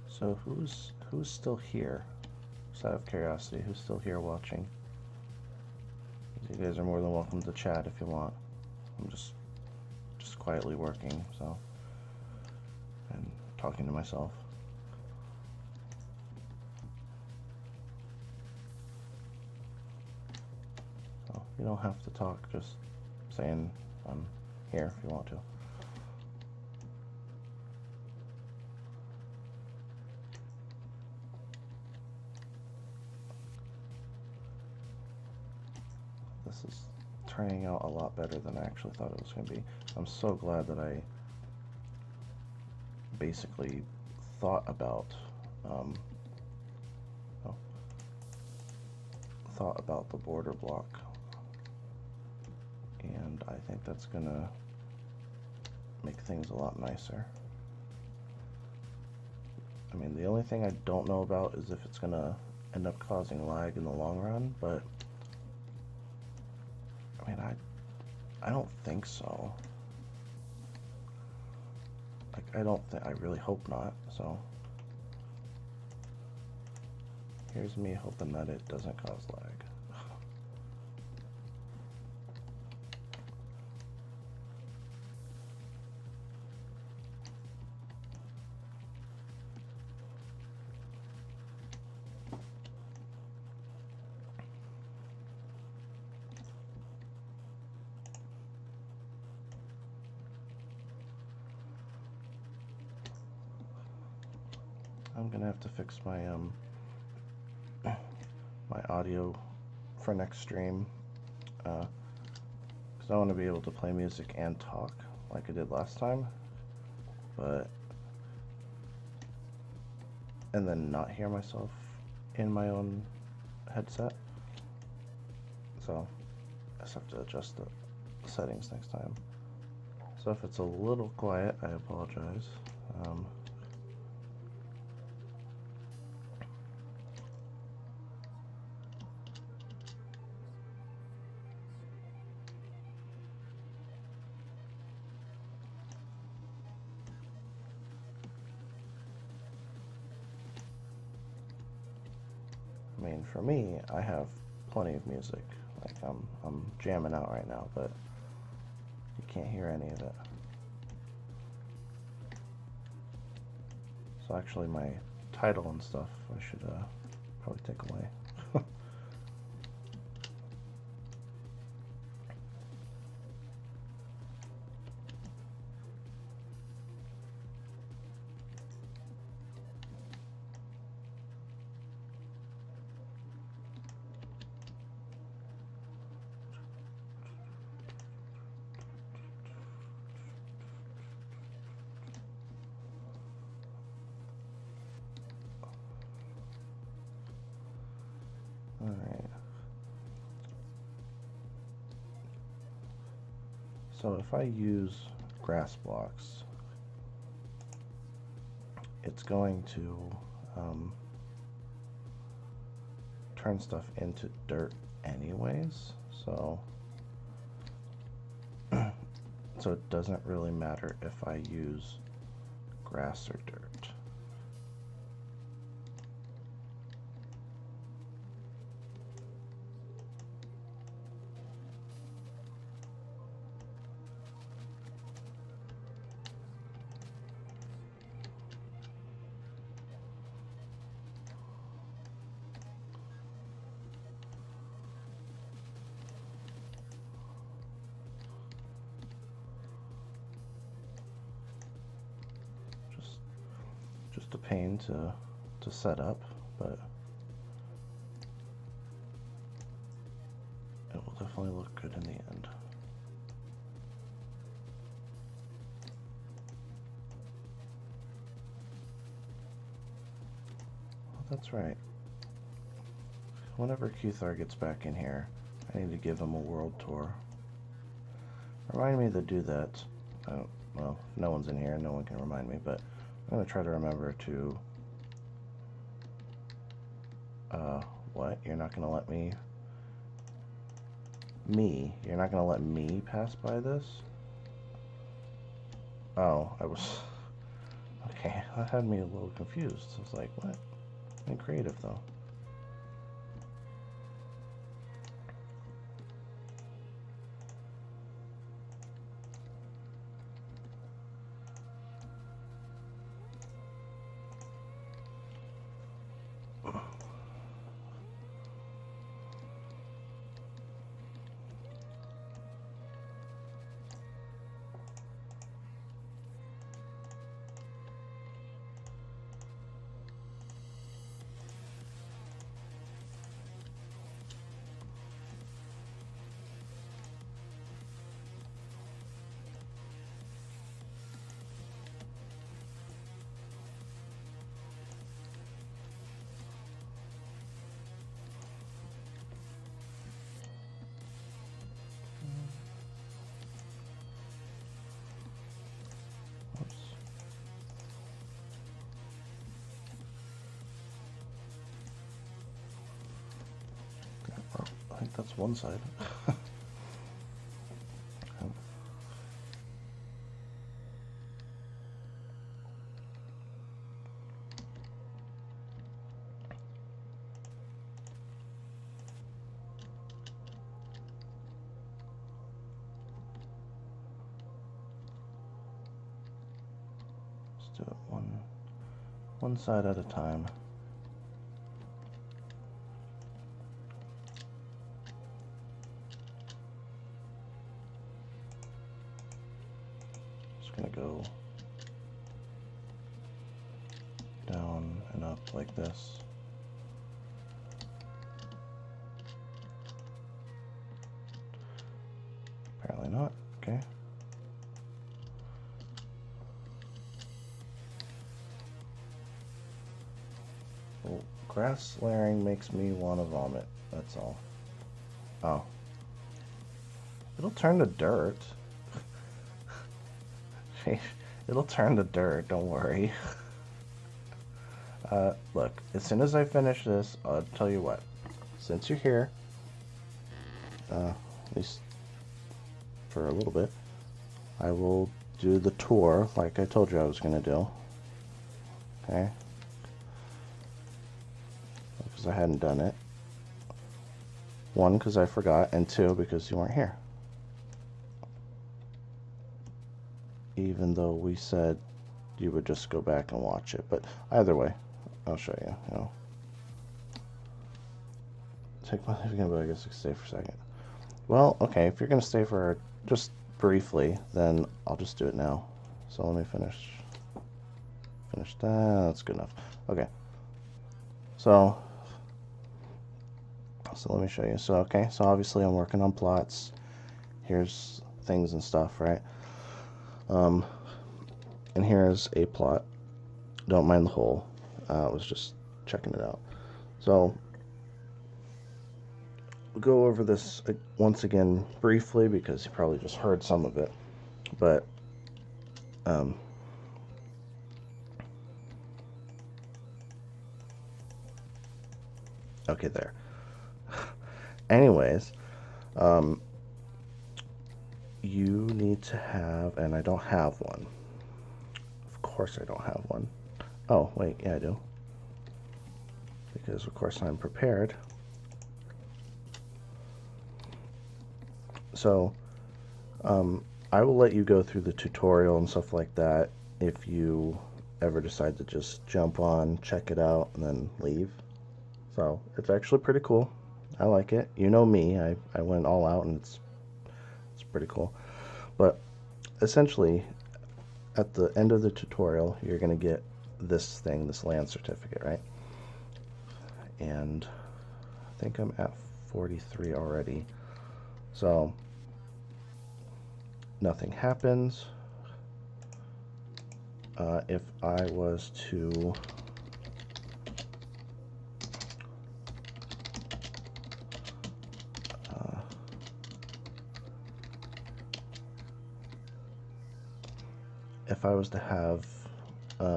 so who's still here? Just out of curiosity, who's still here watching? You guys are more than welcome to chat if you want. I'm just quietly working, so, and talking to myself. So you don't have to talk, just saying I'm here if you want to. This is turning out a lot better than I actually thought it was going to be. I'm so glad that I basically thought about the border block, and I think that's gonna make things a lot nicer. I mean, the only thing I don't know about is if it's gonna end up causing lag in the long run, but I mean, I don't think so. Like, I really hope not, so here's me hoping that it doesn't cause lag. I'm gonna have to fix my my audio for next stream, because I want to be able to play music and talk like I did last time, and then not hear myself in my own headset. So I just have to adjust the settings next time. So if it's a little quiet, I apologize. I mean, for me, I have plenty of music. Like I'm jamming out right now, but you can't hear any of it. So actually, my title and stuff, I should probably take away. Alright. So if I use grass blocks, it's going to turn stuff into dirt anyways, so so it doesn't really matter if I use grass or dirt. Just a pain to set up, but it will definitely look good in the end. Oh, that's right. Whenever Kuthar gets back in here, I need to give him a world tour. Remind me to do that. Well, no one's in here, no one can remind me, but I'm going to try to remember to... what? You're not going to let me... You're not going to let me pass by this? Oh, I was... Okay, that had me a little confused. I was like, what? I'm creative, though. I think that's one side. Let's do it one side at a time. Just gonna go down and up like this. Apparently not. Okay. Well, grass layering makes me want to vomit. That's all. Oh. It'll turn to dirt. It'll turn to dirt, don't worry. Look, as soon as I finish this, I'll tell you what. Since you're here, at least for a little bit, I will do the tour like I told you I was going to do. Okay? Because I hadn't done it. One, because I forgot, and two, because you weren't here. Even though we said you would just go back and watch it. But either way, I'll show you, you know. Take my leave again, but I guess I can stay for a second. Well, okay, if you're going to stay for just briefly, then I'll just do it now. So let me finish that. That's good enough. Okay. So let me show you. So, okay, so obviously I'm working on plots. Here's things and stuff, right? And here's a plot. Don't mind the hole. I was just checking it out. So we'll go over this once again briefly because you probably just heard some of it. But okay, there. Anyways, you need to have, and I don't have one. Of course I don't have one. Oh, wait, yeah, I do. Because, of course, I'm prepared. So, I will let you go through the tutorial and stuff like that if you ever decide to just jump on, check it out, and then leave. So, it's actually pretty cool. I like it. You know me. I went all out, and it's pretty cool. But, essentially, at the end of the tutorial, you're going to get this thing, this land certificate, right? And I think I'm at 43 already. So nothing happens. If I was to have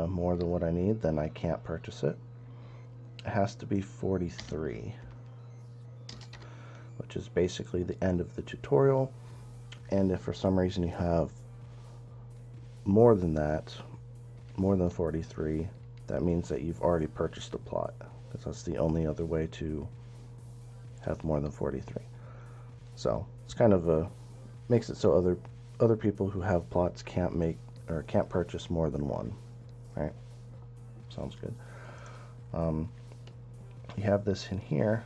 more than what I need, then I can't purchase it. It has to be 43, which is basically the end of the tutorial. And if for some reason you have more than that, more than 43, that means that you've already purchased a plot, because that's the only other way to have more than 43. So it's kind of makes it so other people who have plots can't make or can't purchase more than one, right? Sounds good. You have this in here,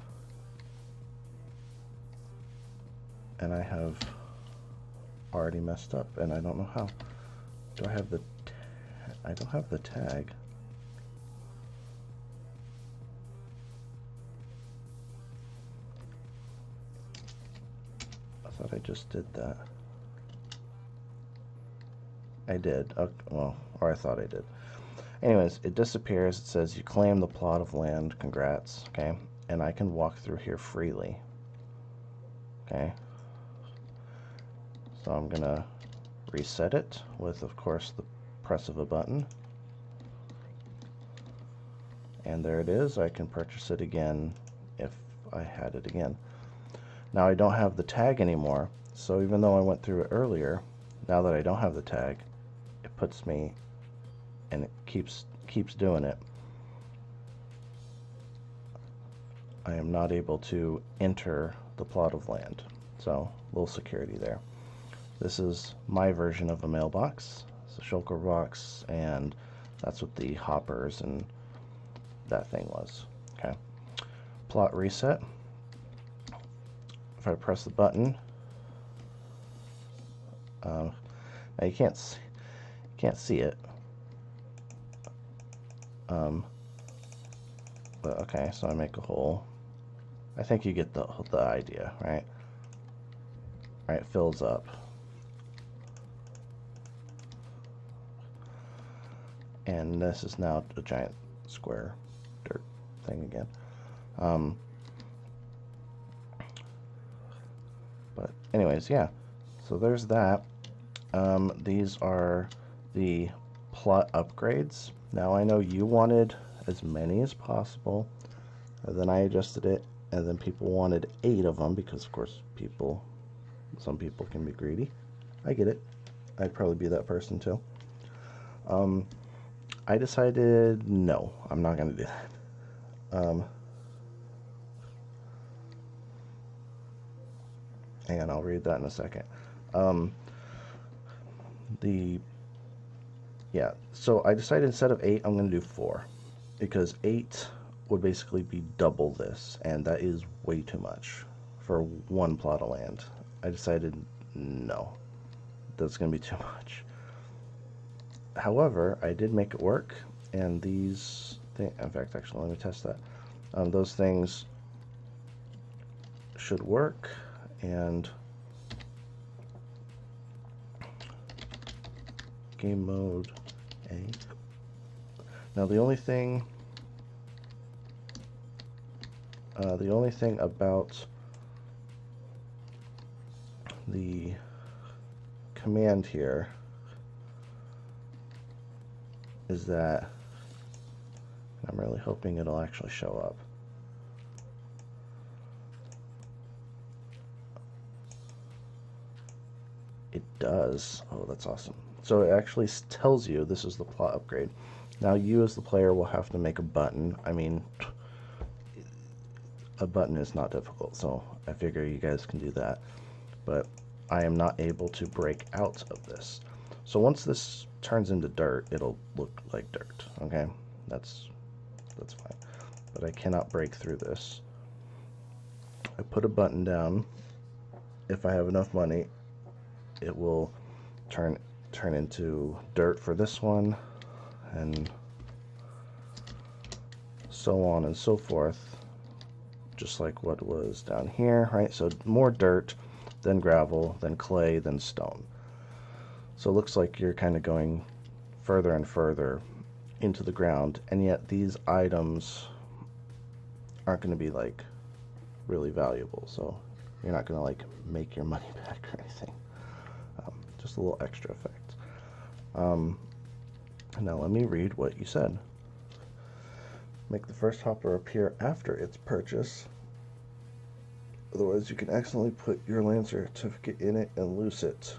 and I have already messed up, and I don't know how. Do I have the I don't have the tag. I thought I just did that. I did. Okay, well, or I thought I did. Anyways, it disappears. It says you claim the plot of land. Congrats. Okay, and I can walk through here freely. Okay. So I'm gonna reset it with, of course, the press of a button. And there it is. I can purchase it again if I had it again. Now I don't have the tag anymore, so even though I went through it earlier, now that I don't have the tag, it puts me, and it keeps doing it. I am not able to enter the plot of land. So, little security there. This is my version of a mailbox. It's a shulker box, and that's what the hoppers and that thing was. Okay. Plot reset. If I press the button, now you can't see it, But okay, so I make a hole. I think you get the idea, right? Right, it fills up. And this is now a giant square dirt thing again. But anyways, yeah. So there's that. These are the plot upgrades. Now I know you wanted as many as possible, and then I adjusted it, and then people wanted 8 of them because, of course, some people can be greedy. I get it. I'd probably be that person too. I decided no, I'm not going to do that. Hang on, I'll read that in a second. Yeah, so I decided instead of 8, I'm going to do 4. Because 8 would basically be double this, and that is way too much for one plot of land. I decided no, that's going to be too much. However, I did make it work, and these things, in fact, actually, let me test that. Those things should work, and game mode A. Now the only thing about the command here is that I'm really hoping it'll actually show up. It does. Oh, that's awesome. So it actually tells you this is the plot upgrade. Now you as the player will have to make a button. I mean, a button is not difficult, so I figure you guys can do that. But I am not able to break out of this. So once this turns into dirt, it'll look like dirt, okay? That's fine. But I cannot break through this. I put a button down. If I have enough money, it will turn into dirt for this one, and so on and so forth, just like what was down here, right? So more dirt, then gravel, then clay, then stone. So it looks like you're kind of going further and further into the ground, and yet these items aren't going to be like really valuable, so you're not going to like make your money back or anything. Just a little extra effect. Now let me read what you said. Make the first hopper appear after its purchase. Otherwise, you can accidentally put your land certificate in it and lose it.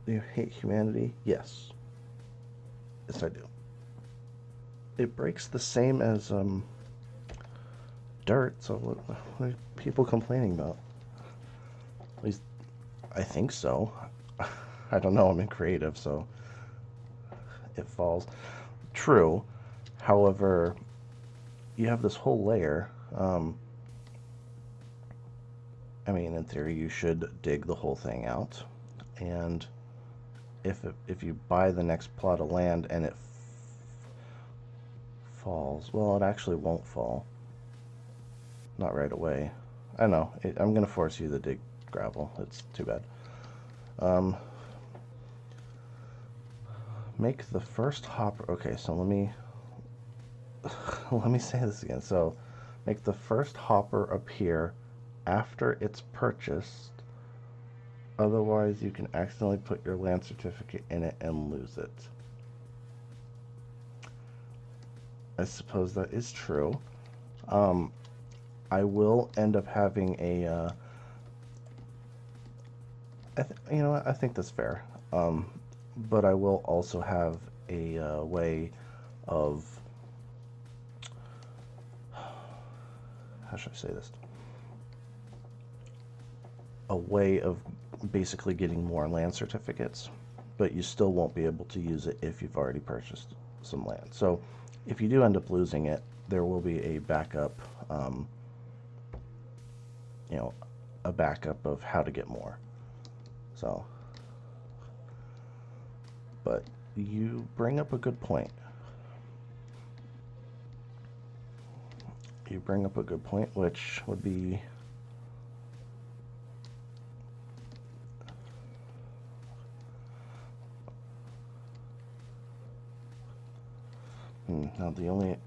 Do you hate humanity? Yes. Yes, I do. It breaks the same as dirt, so what are people complaining about? At least I think so. I don't know, I'm in creative, so it falls. True. However, you have this whole layer. I mean, in theory, you should dig the whole thing out. And if you buy the next plot of land and it falls, well, it actually won't fall. Not right away. I know. I'm going to force you to dig gravel. It's too bad. Make the first hopper. Okay, so let me say this again. So, make the first hopper appear after it's purchased. Otherwise, you can accidentally put your land certificate in it and lose it. I suppose that is true. I will end up having a. You know what? I think that's fair. But I will also have a way of. How should I say this? A way of basically getting more land certificates, but you still won't be able to use it if you've already purchased some land. So if you do end up losing it, there will be a backup, you know, a backup of how to get more. So, but you bring up a good point. you bring up a good point, which would be now the only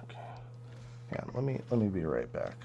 okay. Yeah, let me be right back.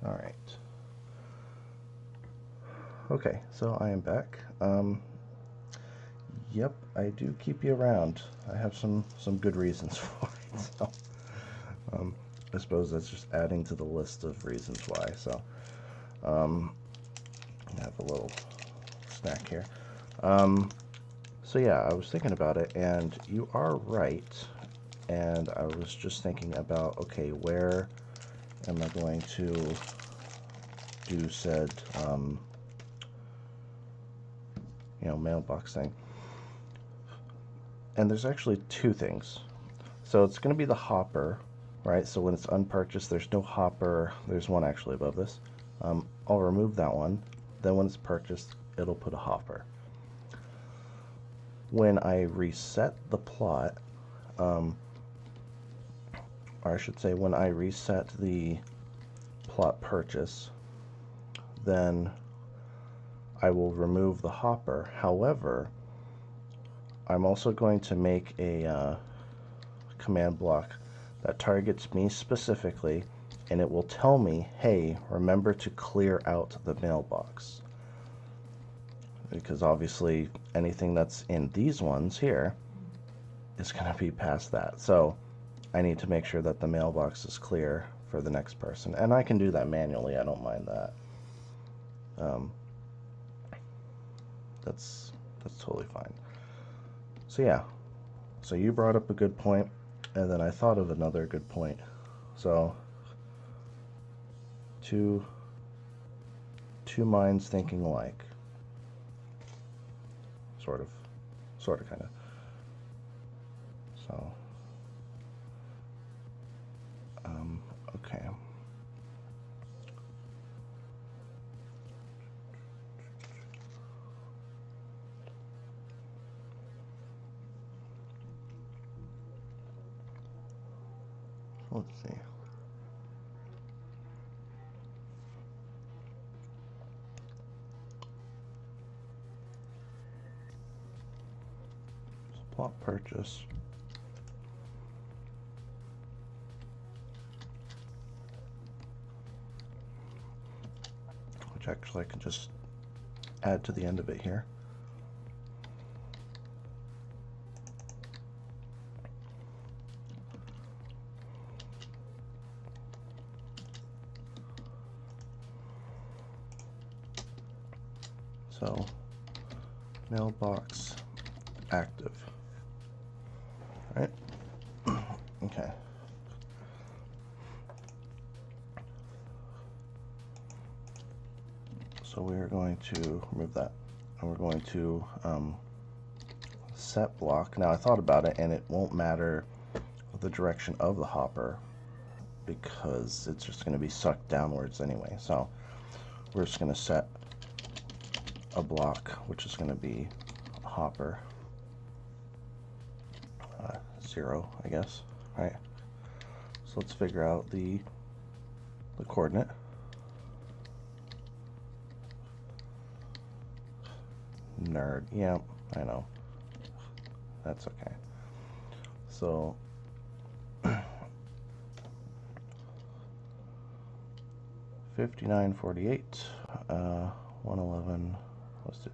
All right. Okay, so I am back. Yep, I do keep you around. I have some good reasons for it. So, I suppose that's just adding to the list of reasons why. So, I have a little snack here. So yeah, I was thinking about it, and you are right. And I was just thinking about, okay, where am I going to do said, mailbox thing? And there's actually two things. So it's going to be the hopper, right? So when it's unpurchased, there's no hopper. There's one actually above this. I'll remove that one. Then when it's purchased, it'll put a hopper. When I reset the plot, or I should say when I reset the plot purchase, then I will remove the hopper. However, I'm also going to make a command block that targets me specifically, and it will tell me, hey, remember to clear out the mailbox. Because obviously anything that's in these ones here is going to be past that. So I need to make sure that the mailbox is clear for the next person. And I can do that manually. I don't mind that. That's totally fine. So yeah. So you brought up a good point, and then I thought of another good point. So two minds thinking alike. Sort of, kind of. So, okay. Let's see. Plot purchase. Which actually I can just add to the end of it here. So, mailbox active. Right? Okay. So we are going to remove that, and we're going to set block. Now I thought about it, and it won't matter the direction of the hopper because it's just going to be sucked downwards anyway. So we're just going to set a block, which is going to be a hopper 0, I guess. All right. So let's figure out the coordinate. Nerd. Yeah, I know. That's okay. So 5948, 111. Let's do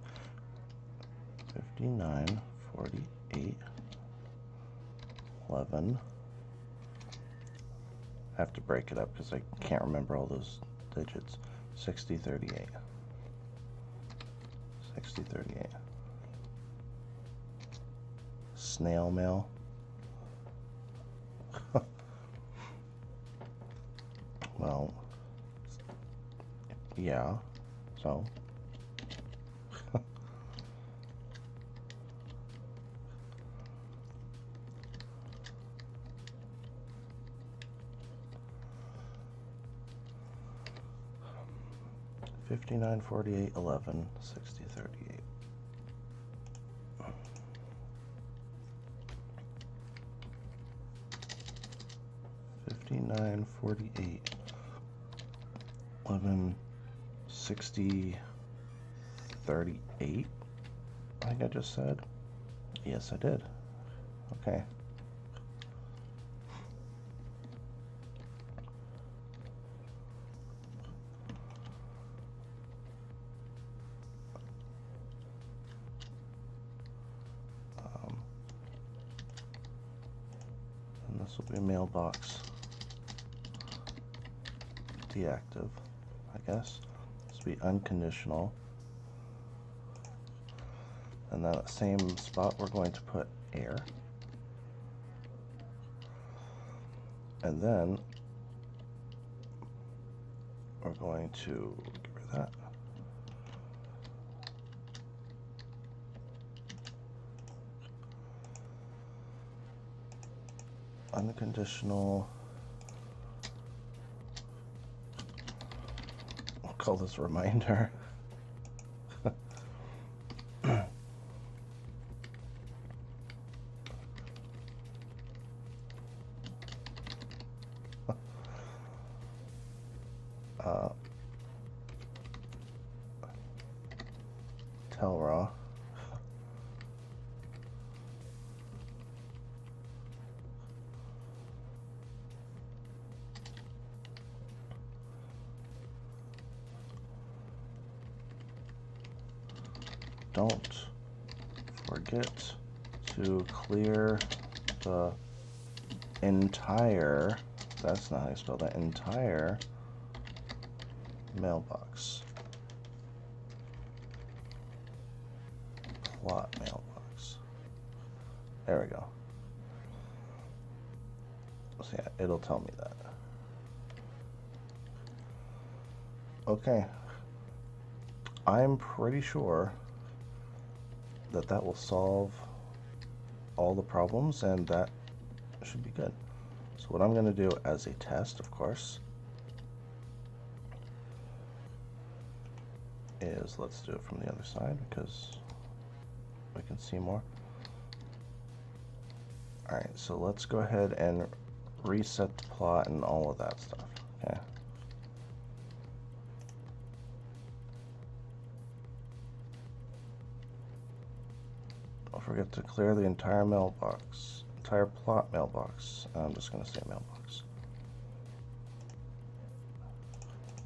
5948, 11. I have to break it up because I can't remember all those digits. 6038. 6038. Snail mail. Well, yeah, so. $59, $48, $11, $60, $38. $59, $48, $11, $60, $38. I think I just said. Yes, I did. Okay. And this will be a mailbox deactive, I guess. This will be unconditional. And then that same spot we're going to put air. And then we're going to get rid of that. Unconditional. I'll call this a reminder. Telra. Don't forget to clear the entire, that's not how you spell that, entire mailbox. Plot mailbox. There we go. So yeah, it'll tell me that. Okay. I'm pretty sure that that will solve all the problems, and that should be good. So what I'm going to do as a test, of course, is let's do it from the other side because we can see more. Alright, so let's go ahead and reset the plot and all of that stuff. Okay. Don't forget to clear the entire mailbox, entire plot mailbox. I'm just going to say mailbox.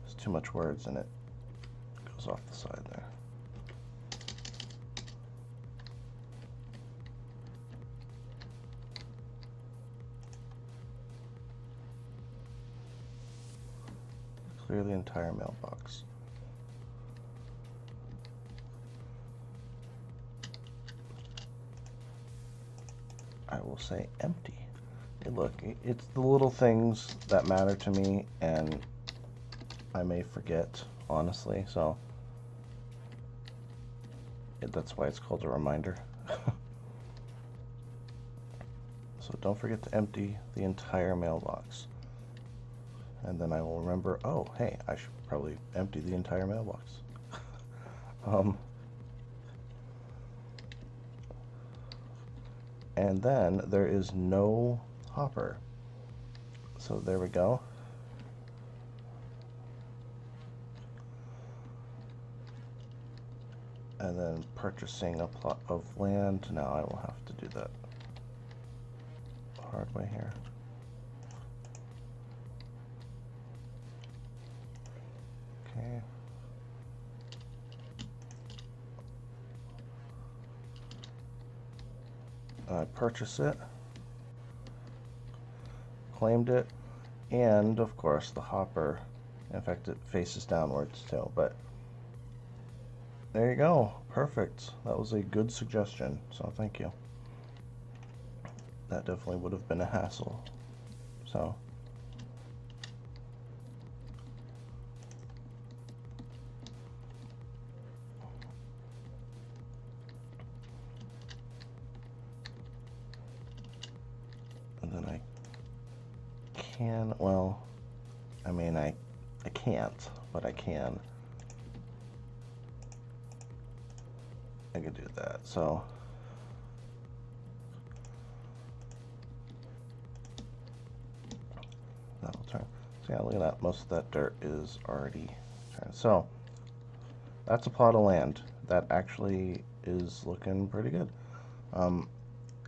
There's too much words in it. It goes off the side there. Clear the entire mailbox. I will say empty. Hey, look, it's the little things that matter to me, and I may forget, honestly, so That's why it's called a reminder. So don't forget to empty the entire mailbox. And then I will remember, oh, hey, I should probably empty the entire mailbox. And then there is no hopper. So there we go. And then purchasing a plot of land. Now I will have to do that hard way here. Okay. I purchase it, claimed it, and of course the hopper, in fact it faces downwards too, but there you go, perfect. That was a good suggestion, so thank you. That definitely would have been a hassle, so. And then I can, well, I mean, I can't, but I can. I could do that, so. That'll turn. So yeah, look at that. Most of that dirt is already turned. So that's a plot of land. That actually is looking pretty good.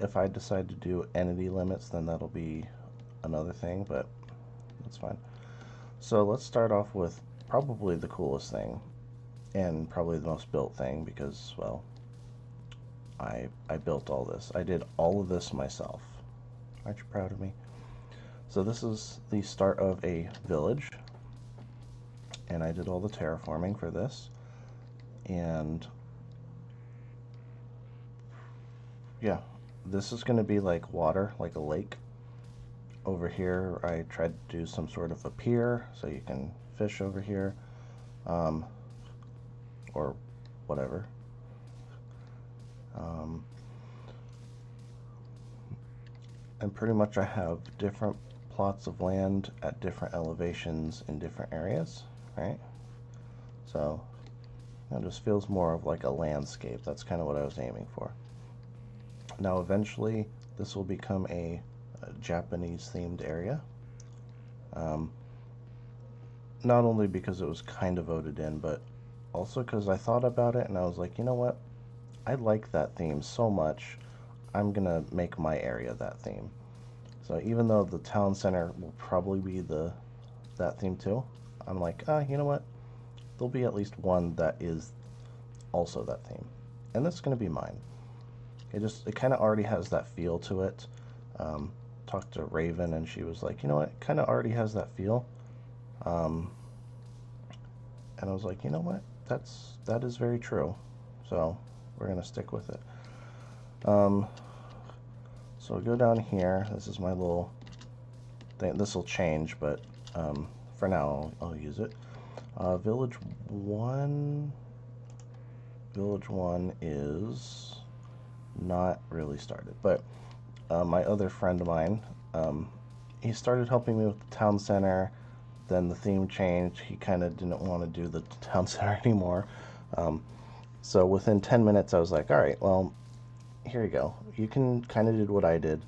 If I decide to do entity limits, then that'll be another thing, but that's fine. So let's start off with probably the coolest thing, and probably the most built thing, because, well, I built all this. I did all of this myself. Aren't you proud of me? So this is the start of a village, and I did all the terraforming for this, and yeah, this is going to be like water, like a lake. Over here I tried to do some sort of a pier so you can fish over here, or whatever. And pretty much I have different plots of land at different elevations in different areas, right? So it just feels more of like a landscape. That's kind of what I was aiming for. Now eventually this will become a Japanese themed area. Not only because it was kind of voted in, but also because I thought about it and I was like, you know what? I like that theme so much, I'm gonna make my area that theme. So even though the town center will probably be that theme too, I'm like, you know what? There'll be at least one that is also that theme, and that's gonna be mine. It kind of already has that feel to it. Talked to Raven and she was like, you know what? It kind of already has that feel. And I was like, you know what? That is very true. So we're gonna stick with it. So go down here. This is my little thing. This will change, but for now I'll use it. Village 1 is not really started, but my other friend of mine, he started helping me with the town center. Then the theme changed. He kind of didn't want to do the town center anymore. So within 10 minutes I was like, all right, well, here you go. You can kind of do what I did,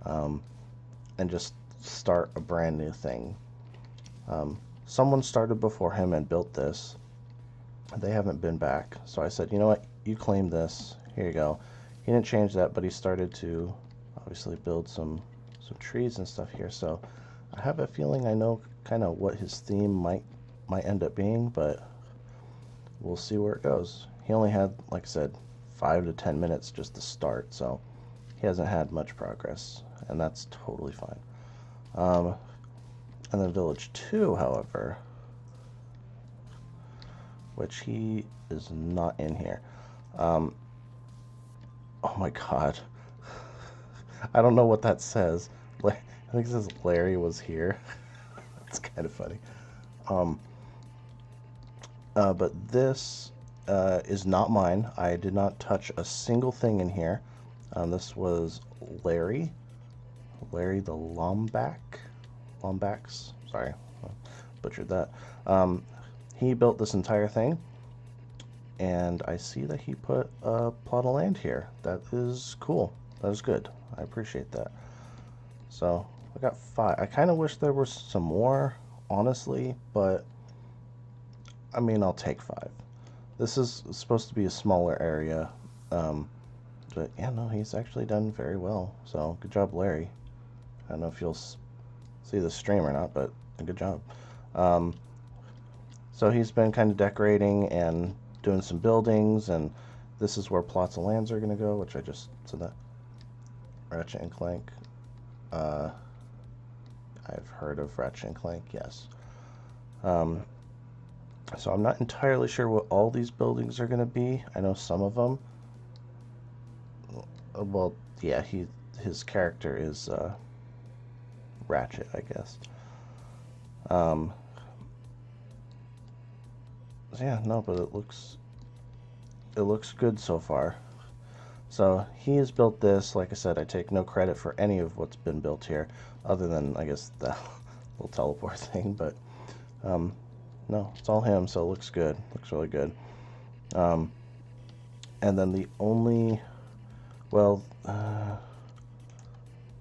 and just start a brand new thing. Someone started before him and built this. They haven't been back. So I said, you know what? You claim this. Here you go. He didn't change that, but he started to obviously build some trees and stuff here. So I have a feeling I know kind of what his theme might end up being, but we'll see where it goes. He only had, like I said, 5 to 10 minutes just to start, so he hasn't had much progress, and that's totally fine. And then Village 2, however, which he is not in here. Oh my god. I don't know what that says. I think it says Larry was here. It's kind of funny. But this is not mine. I did not touch a single thing in here. This was Larry the Lombax. Sorry, butchered that. He built this entire thing, and I see that he put a plot of land here. That is cool. That is good. I appreciate that. So I got 5. I kind of wish there was some more, honestly, but I mean, I'll take 5. This is supposed to be a smaller area, but yeah, no, he's actually done very well. So good job, Larry. I don't know if you'll see the stream or not, but good job. So he's been kind of decorating and doing some buildings, and this is where plots of lands are going to go, which I just said that. Ratchet and Clank. I've heard of Ratchet and Clank, yes. So I'm not entirely sure what all these buildings are going to be. I know some of them. Well, yeah, his character is Ratchet, I guess. So yeah, no, but it looks good so far. So he has built this. Like I said, I take no credit for any of what's been built here, other than, I guess, the little teleport thing, but no, it's all him, so it looks good. Looks really good. And then the only, well,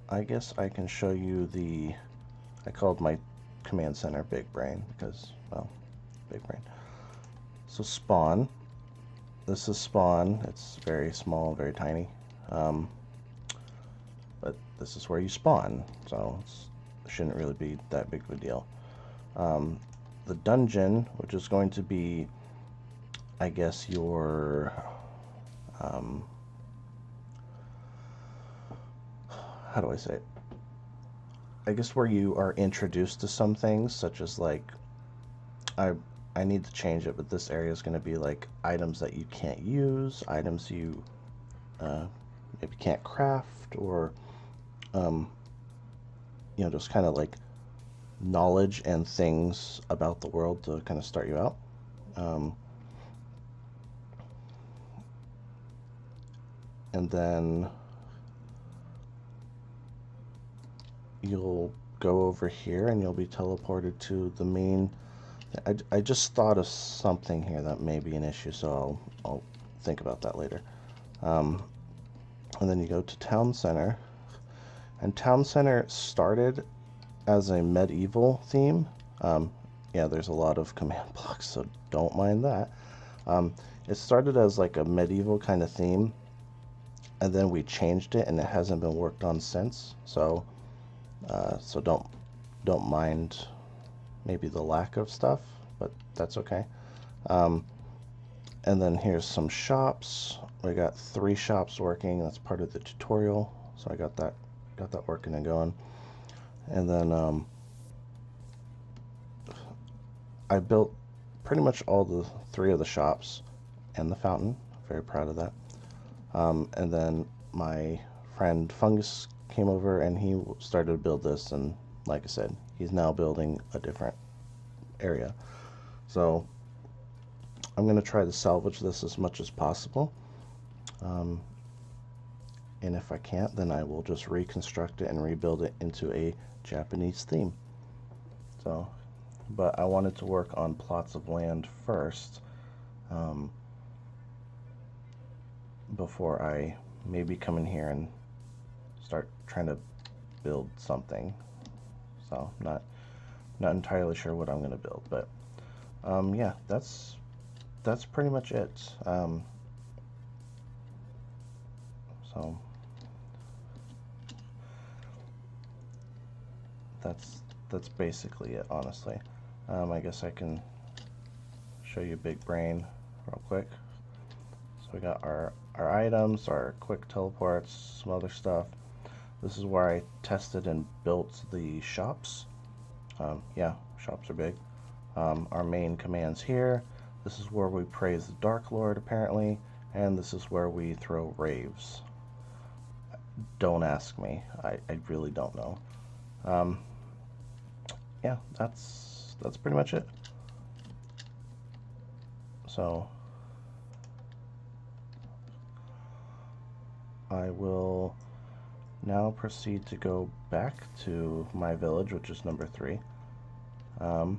I guess I can show you I called my command center Big Brain because, well, Big Brain. So spawn. This is spawn. It's very small, very tiny. But this is where you spawn, so it shouldn't really be that big of a deal. The dungeon, which is going to be, I guess, your how do I say it? I guess where you are introduced to some things, such as like, I need to change it, but this area is going to be like items that you can't use, items you maybe can't craft, or just kind of like knowledge and things about the world to kind of start you out. And then you'll go over here and you'll be teleported to the main. I just thought of something here that may be an issue, so I'll think about that later. And then you go to Town Center, and Town Center started as a medieval theme. Yeah, there's a lot of command blocks, so don't mind that. It started as like a medieval kind of theme, and then we changed it, and it hasn't been worked on since. So don't mind maybe the lack of stuff, but that's okay. And then here's some shops. We got 3 shops working. That's part of the tutorial, so I got that working and going. And then I built pretty much all the 3 of the shops and the fountain. Very proud of that. And then my friend Fungus came over and he started to build this, and like I said, he's now building a different area. So I'm going to try to salvage this as much as possible. And if I can't, then I will just reconstruct it and rebuild it into a Japanese theme. So, but I wanted to work on plots of land first, before I maybe come in here and start trying to build something. So not entirely sure what I'm going to build, but yeah, that's pretty much it. So that's basically it, honestly. I guess I can show you Big Brain real quick. So we got our items, our quick teleports, some other stuff. This is where I tested and built the shops. Yeah, shops are big. Our main commands here. This is where we praise the Dark Lord, apparently, and this is where we throw raves. Don't ask me. I really don't know. Yeah, that's pretty much it. So I will now proceed to go back to my village, which is number 3. And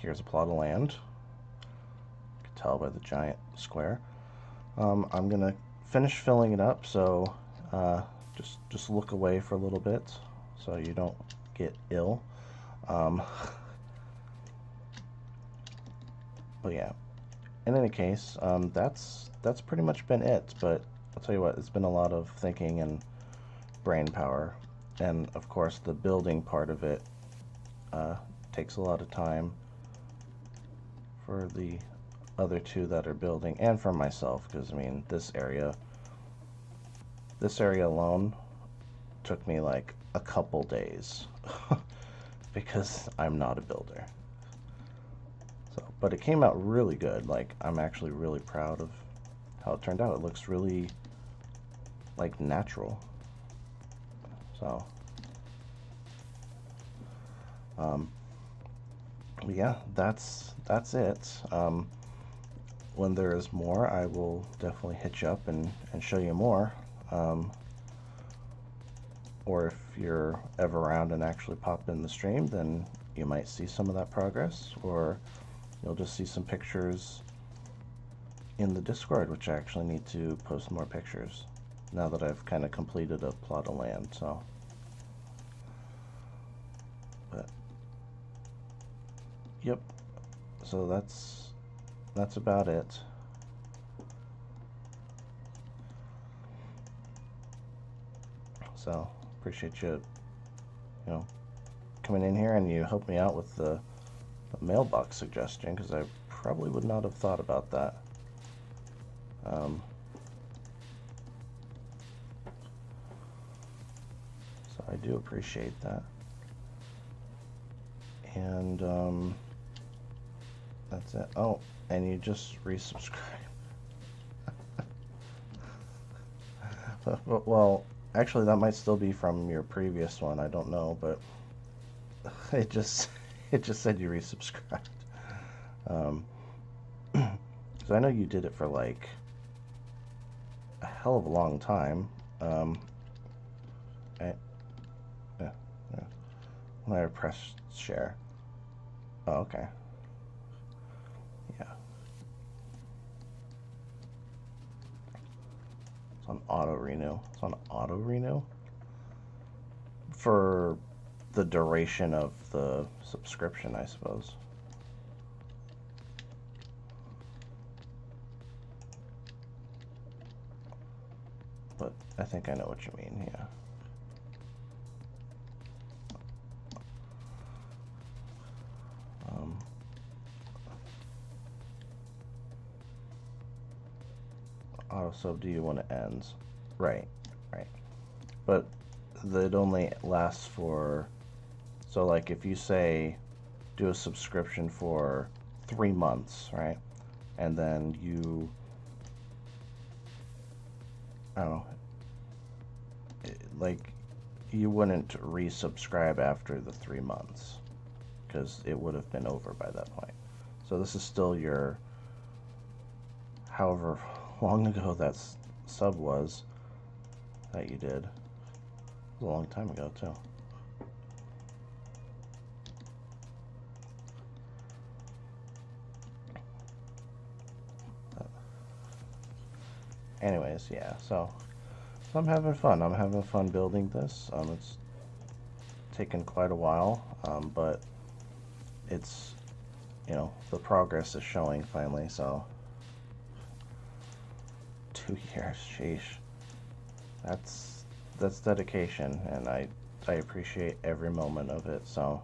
here's a plot of land. You can tell by the giant square. I'm gonna finish filling it up, so just look away for a little bit so you don't get ill. But yeah, in any case, that's pretty much been it. But I'll tell you what, it's been a lot of thinking and brain power, and of course the building part of it takes a lot of time for the other two that are building, and for myself, because I mean this area alone took me like a couple days because I'm not a builder. So, but it came out really good. Like, I'm actually really proud of how it turned out. It looks really like natural. So yeah, that's it. When there is more, I will definitely hit you up and show you more. Or if you're ever around and actually pop in the stream, then you might see some of that progress, or you'll just see some pictures in the Discord, which I actually need to post more pictures now that I've kind of completed a plot of land. So, but yep. So that's about it. So appreciate you coming in here, and you helped me out with the mailbox suggestion, because I probably would not have thought about that. So I do appreciate that. And that's it. Oh, and you just resubscribe. Well, actually, that might still be from your previous one. I don't know, but it just said you resubscribed. So I know you did it for like a hell of a long time. When I press share. Oh, okay. Yeah. It's on auto renew. It's on auto renew for the duration of the subscription, I suppose. But I think I know what you mean, yeah. Auto sub, do you want to end? Right, right. But it only lasts for, so like if you say do a subscription for 3 months, right? And then you, I don't know, like you wouldn't resubscribe after the 3 months, because it would have been over by that point. So this is still your, however long ago that sub was that you did. It was a long time ago too. Anyways, yeah, so I'm having fun. I'm having fun building this. It's taken quite a while, but it's, the progress is showing finally, so 2 years, sheesh. That's dedication, and I appreciate every moment of it. So,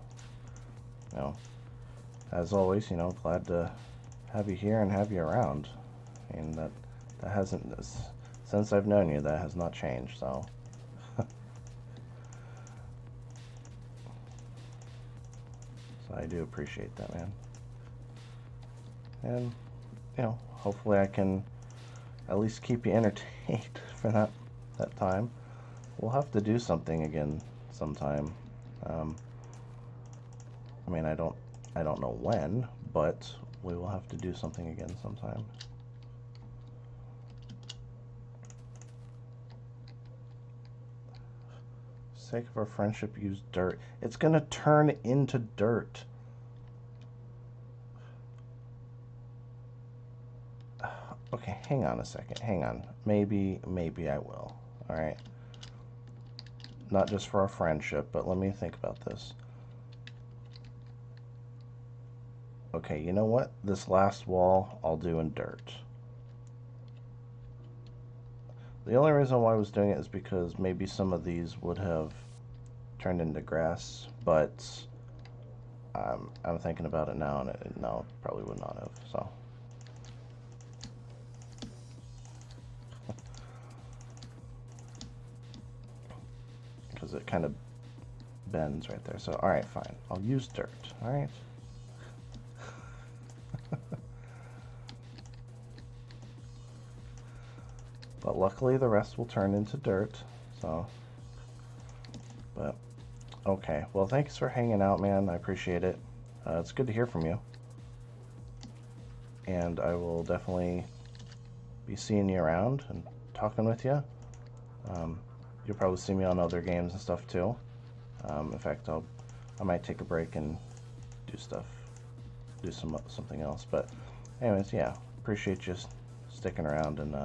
as always, glad to have you here and have you around. I mean, that hasn't, since I've known you, that has not changed, so. So I do appreciate that, man. And, hopefully I can at least keep you entertained for that time. We'll have to do something again sometime. I mean, I don't know when, but we will have to do something again sometime. sake of our friendship, use dirt. It's gonna turn into dirt. Okay, hang on a second. Hang on. Maybe I will. All right. Not just for our friendship, but let me think about this. Okay, you know what? This last wall I'll do in dirt. The only reason why I was doing it is because maybe some of these would have turned into grass, but I'm thinking about it now, and no, probably would not have, so. Because it kind of bends right there. So, all right, fine. I'll use dirt, all right? But luckily the rest will turn into dirt, so. But, okay. Well, thanks for hanging out, man. I appreciate it. It's good to hear from you. And I will definitely be seeing you around and talking with you. You'll probably see me on other games and stuff too. In fact, I might take a break and do something else. But anyways, yeah, appreciate you sticking around, and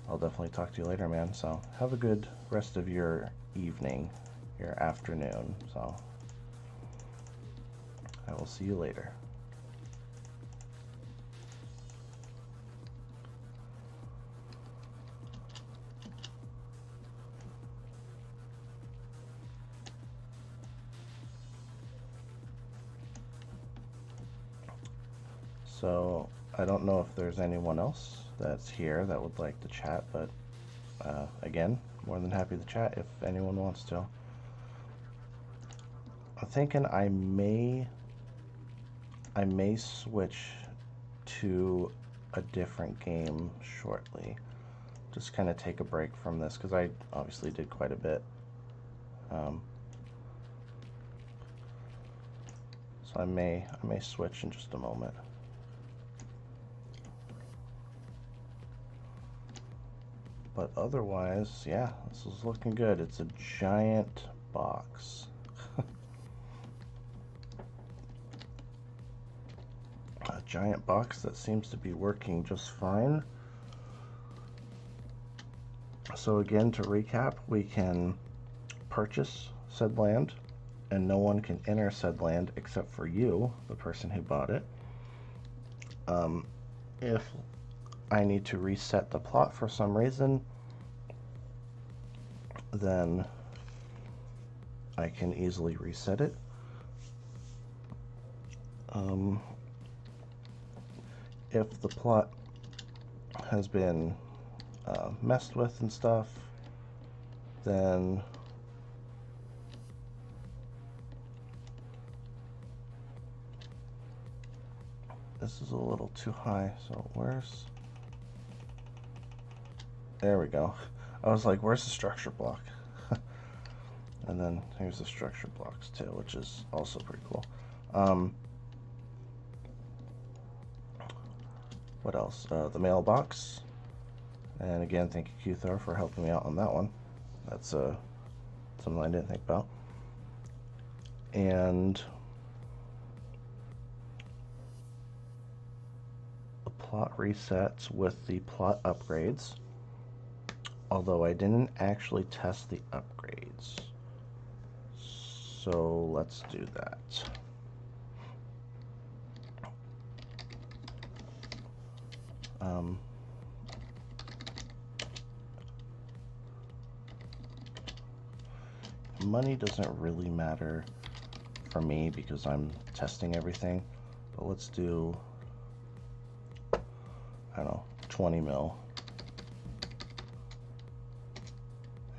I'll definitely talk to you later, man. So have a good rest of your evening, your afternoon. So I will see you later. So I don't know if there's anyone else that's here that would like to chat, but again, more than happy to chat if anyone wants to. I'm thinking I may switch to a different game shortly. Just kind of take a break from this because I obviously did quite a bit. So I may switch in just a moment. But otherwise, yeah, this is looking good. It's a giant box. A giant box that seems to be working just fine. So again, to recap, we can purchase said land, and no one can enter said land except for you, the person who bought it. If I need to reset the plot for some reason, then I can easily reset it. If the plot has been messed with and stuff, then this is a little too high, so where's... There we go. I was like, where's the structure block? And then here's the structure blocks too, which is also pretty cool. What else? The mailbox. And again, thank you, Qthor, for helping me out on that one. That's something I didn't think about. And the plot resets with the plot upgrades. Although I didn't actually test the upgrades. So let's do that. Money doesn't really matter for me because I'm testing everything, but let's do, I don't know, 20 mil.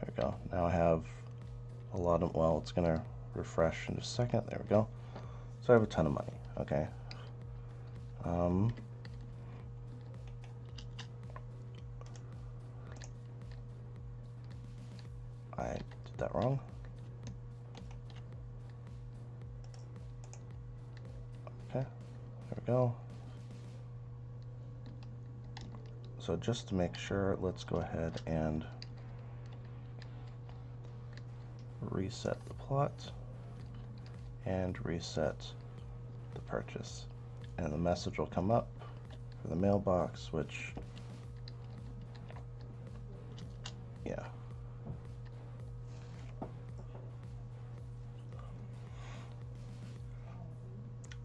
There we go. Now I have a lot of, well, it's gonna refresh in just a second. There we go. So I have a ton of money. Okay. I did that wrong. Okay, there we go. So just to make sure, let's go ahead and reset the plot and reset the purchase. And the message will come up for the mailbox, which, yeah.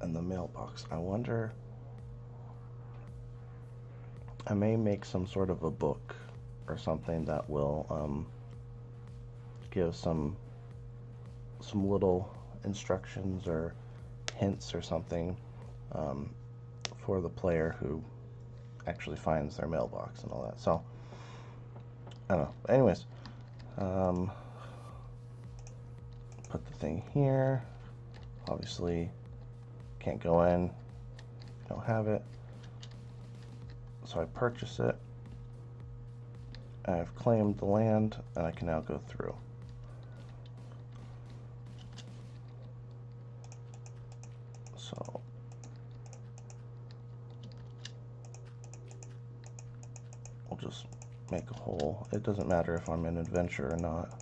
And the mailbox, I wonder, I may make some sort of a book or something that will give some little instructions or hints or something for the player who actually finds their mailbox and all that. So I don't know. But anyways, put the thing here. Obviously can't go in, don't have it. So I purchase it. I've claimed the land and I can now go through. So we'll just make a hole. It doesn't matter if I'm in adventure or not.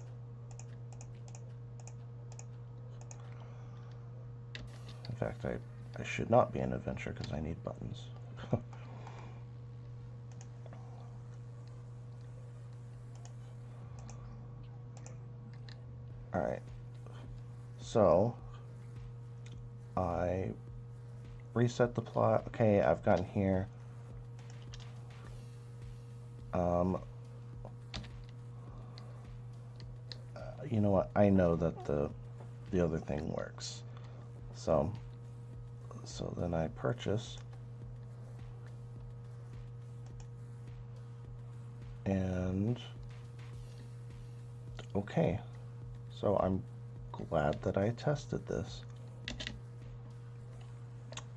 In fact, I should not be in adventure because I need buttons. Alright, so I reset the plot. Okay, I've gotten here. You know what? I know that the other thing works. So then I purchase, and okay. So I'm glad that I tested this.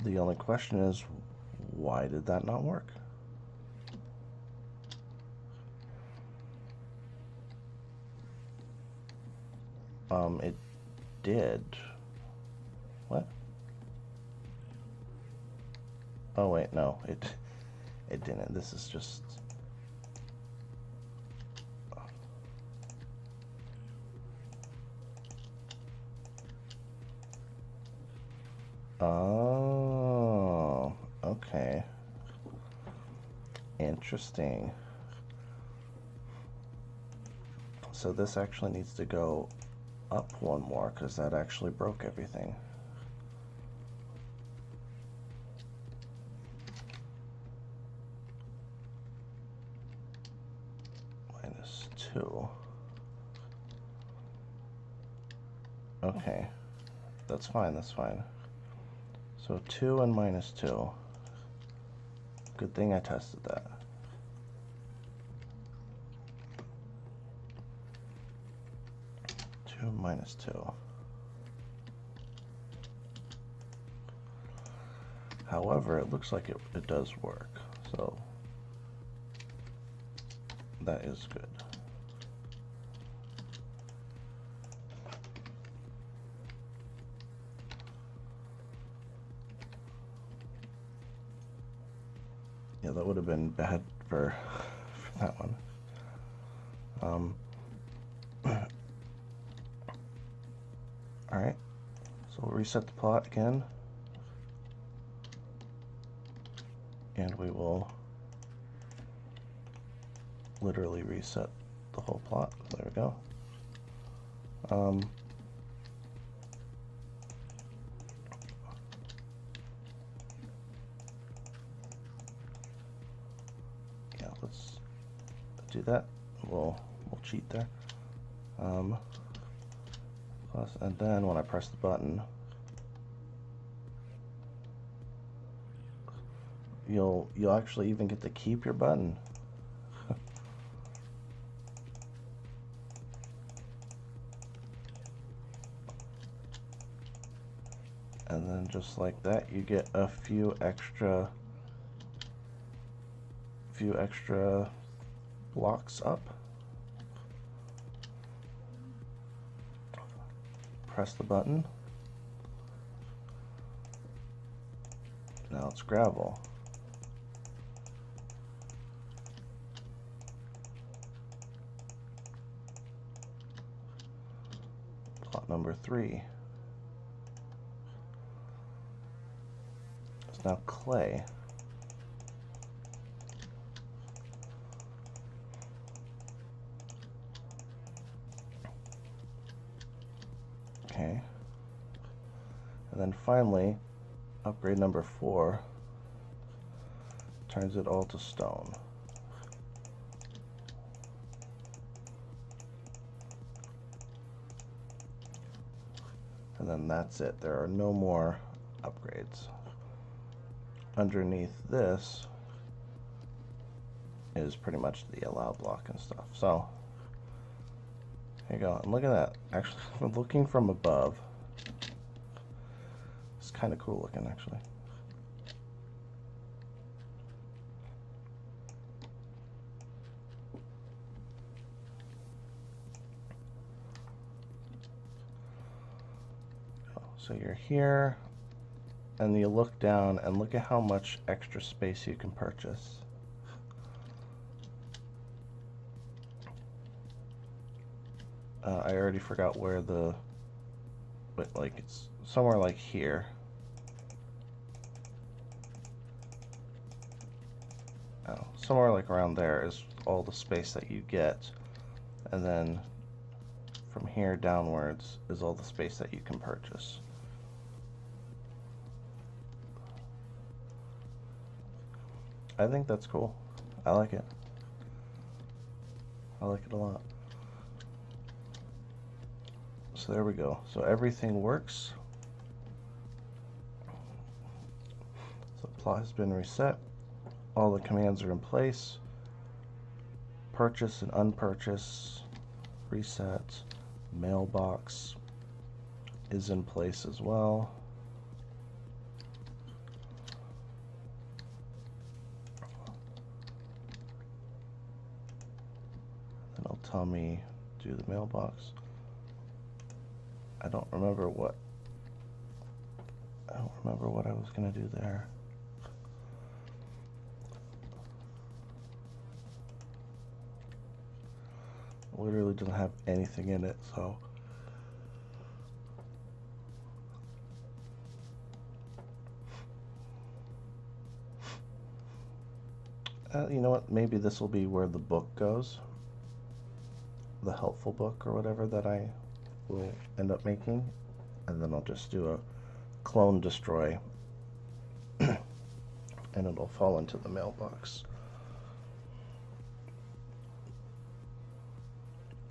The only question is, why did that not work? It did. What? Oh wait, no, it didn't. This is just... Oh, okay. Interesting. So this actually needs to go up one more because that actually broke everything. -2. Okay, that's fine, that's fine. So 2 and -2. Good thing I tested that. -2. However, it looks like it does work, so that is good. Yeah, that would have been bad for that one. Alright, so we'll reset the plot again. And we will literally reset the whole plot. There we go. Yeah, let's do that. We'll cheat there. And then when I press the button, you'll actually even get to keep your button. And then just like that, you get a few extra blocks up. Press the button. Now it's gravel. Plot number 3 is now clay. Okay. And then finally, upgrade number 4 turns it all to stone. And then that's it. There are no more upgrades. Underneath this is pretty much the allow block and stuff. So here you go. And look at that. Actually, looking from above, it's kind of cool looking, actually. So you're here, and you look down, and look at how much extra space you can purchase. I already forgot where the, but like it's somewhere like here. Oh, somewhere like around there is all the space that you get, and then from here downwards is all the space that you can purchase. I think that's cool. I like it. I like it a lot. So there we go. So everything works. So the plot has been reset. All the commands are in place. Purchase and unpurchase, reset, mailbox is in place as well. Then it'll tell me do the mailbox. I don't remember what I was gonna do there. It literally doesn't have anything in it, so you know what, maybe this will be where the book goes, the helpful book or whatever that I will end up making, and then I'll just do a clone destroy and it'll fall into the mailbox.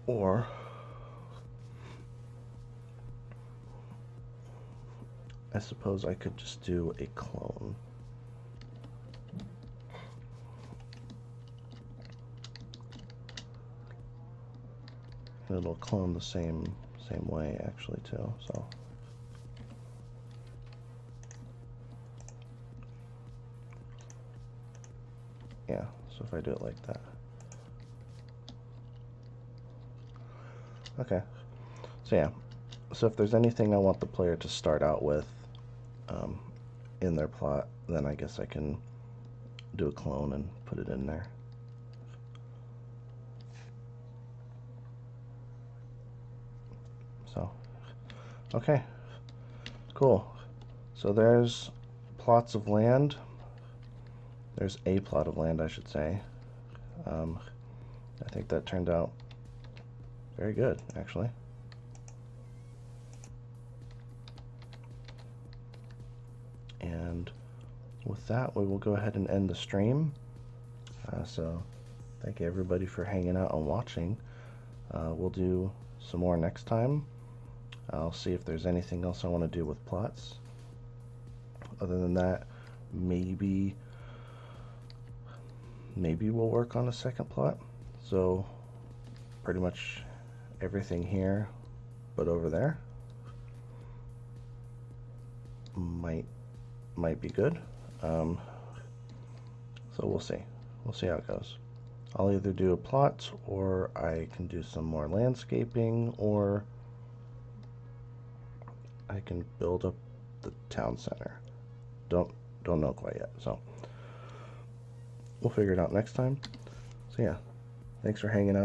Or I suppose I could just do a clone. And it'll clone the same way actually too, so yeah, so if I do it like that. Okay, so yeah, so if there's anything I want the player to start out with in their plot, then I guess I can do a clone and put it in there. So, okay, cool. So there's plots of land. There's a plot of land, I should say. I think that turned out very good, actually. And with that, we will go ahead and end the stream. So thank you everybody for hanging out and watching. We'll do some more next time. I'll see if there's anything else I want to do with plots. Other than that, maybe we'll work on a second plot. So pretty much everything here but over there might be good. So we'll see how it goes. I'll either do a plot, or I can do some more landscaping, or I can build up the town center. Don't know quite yet, so we'll figure it out next time. So yeah, thanks for hanging out.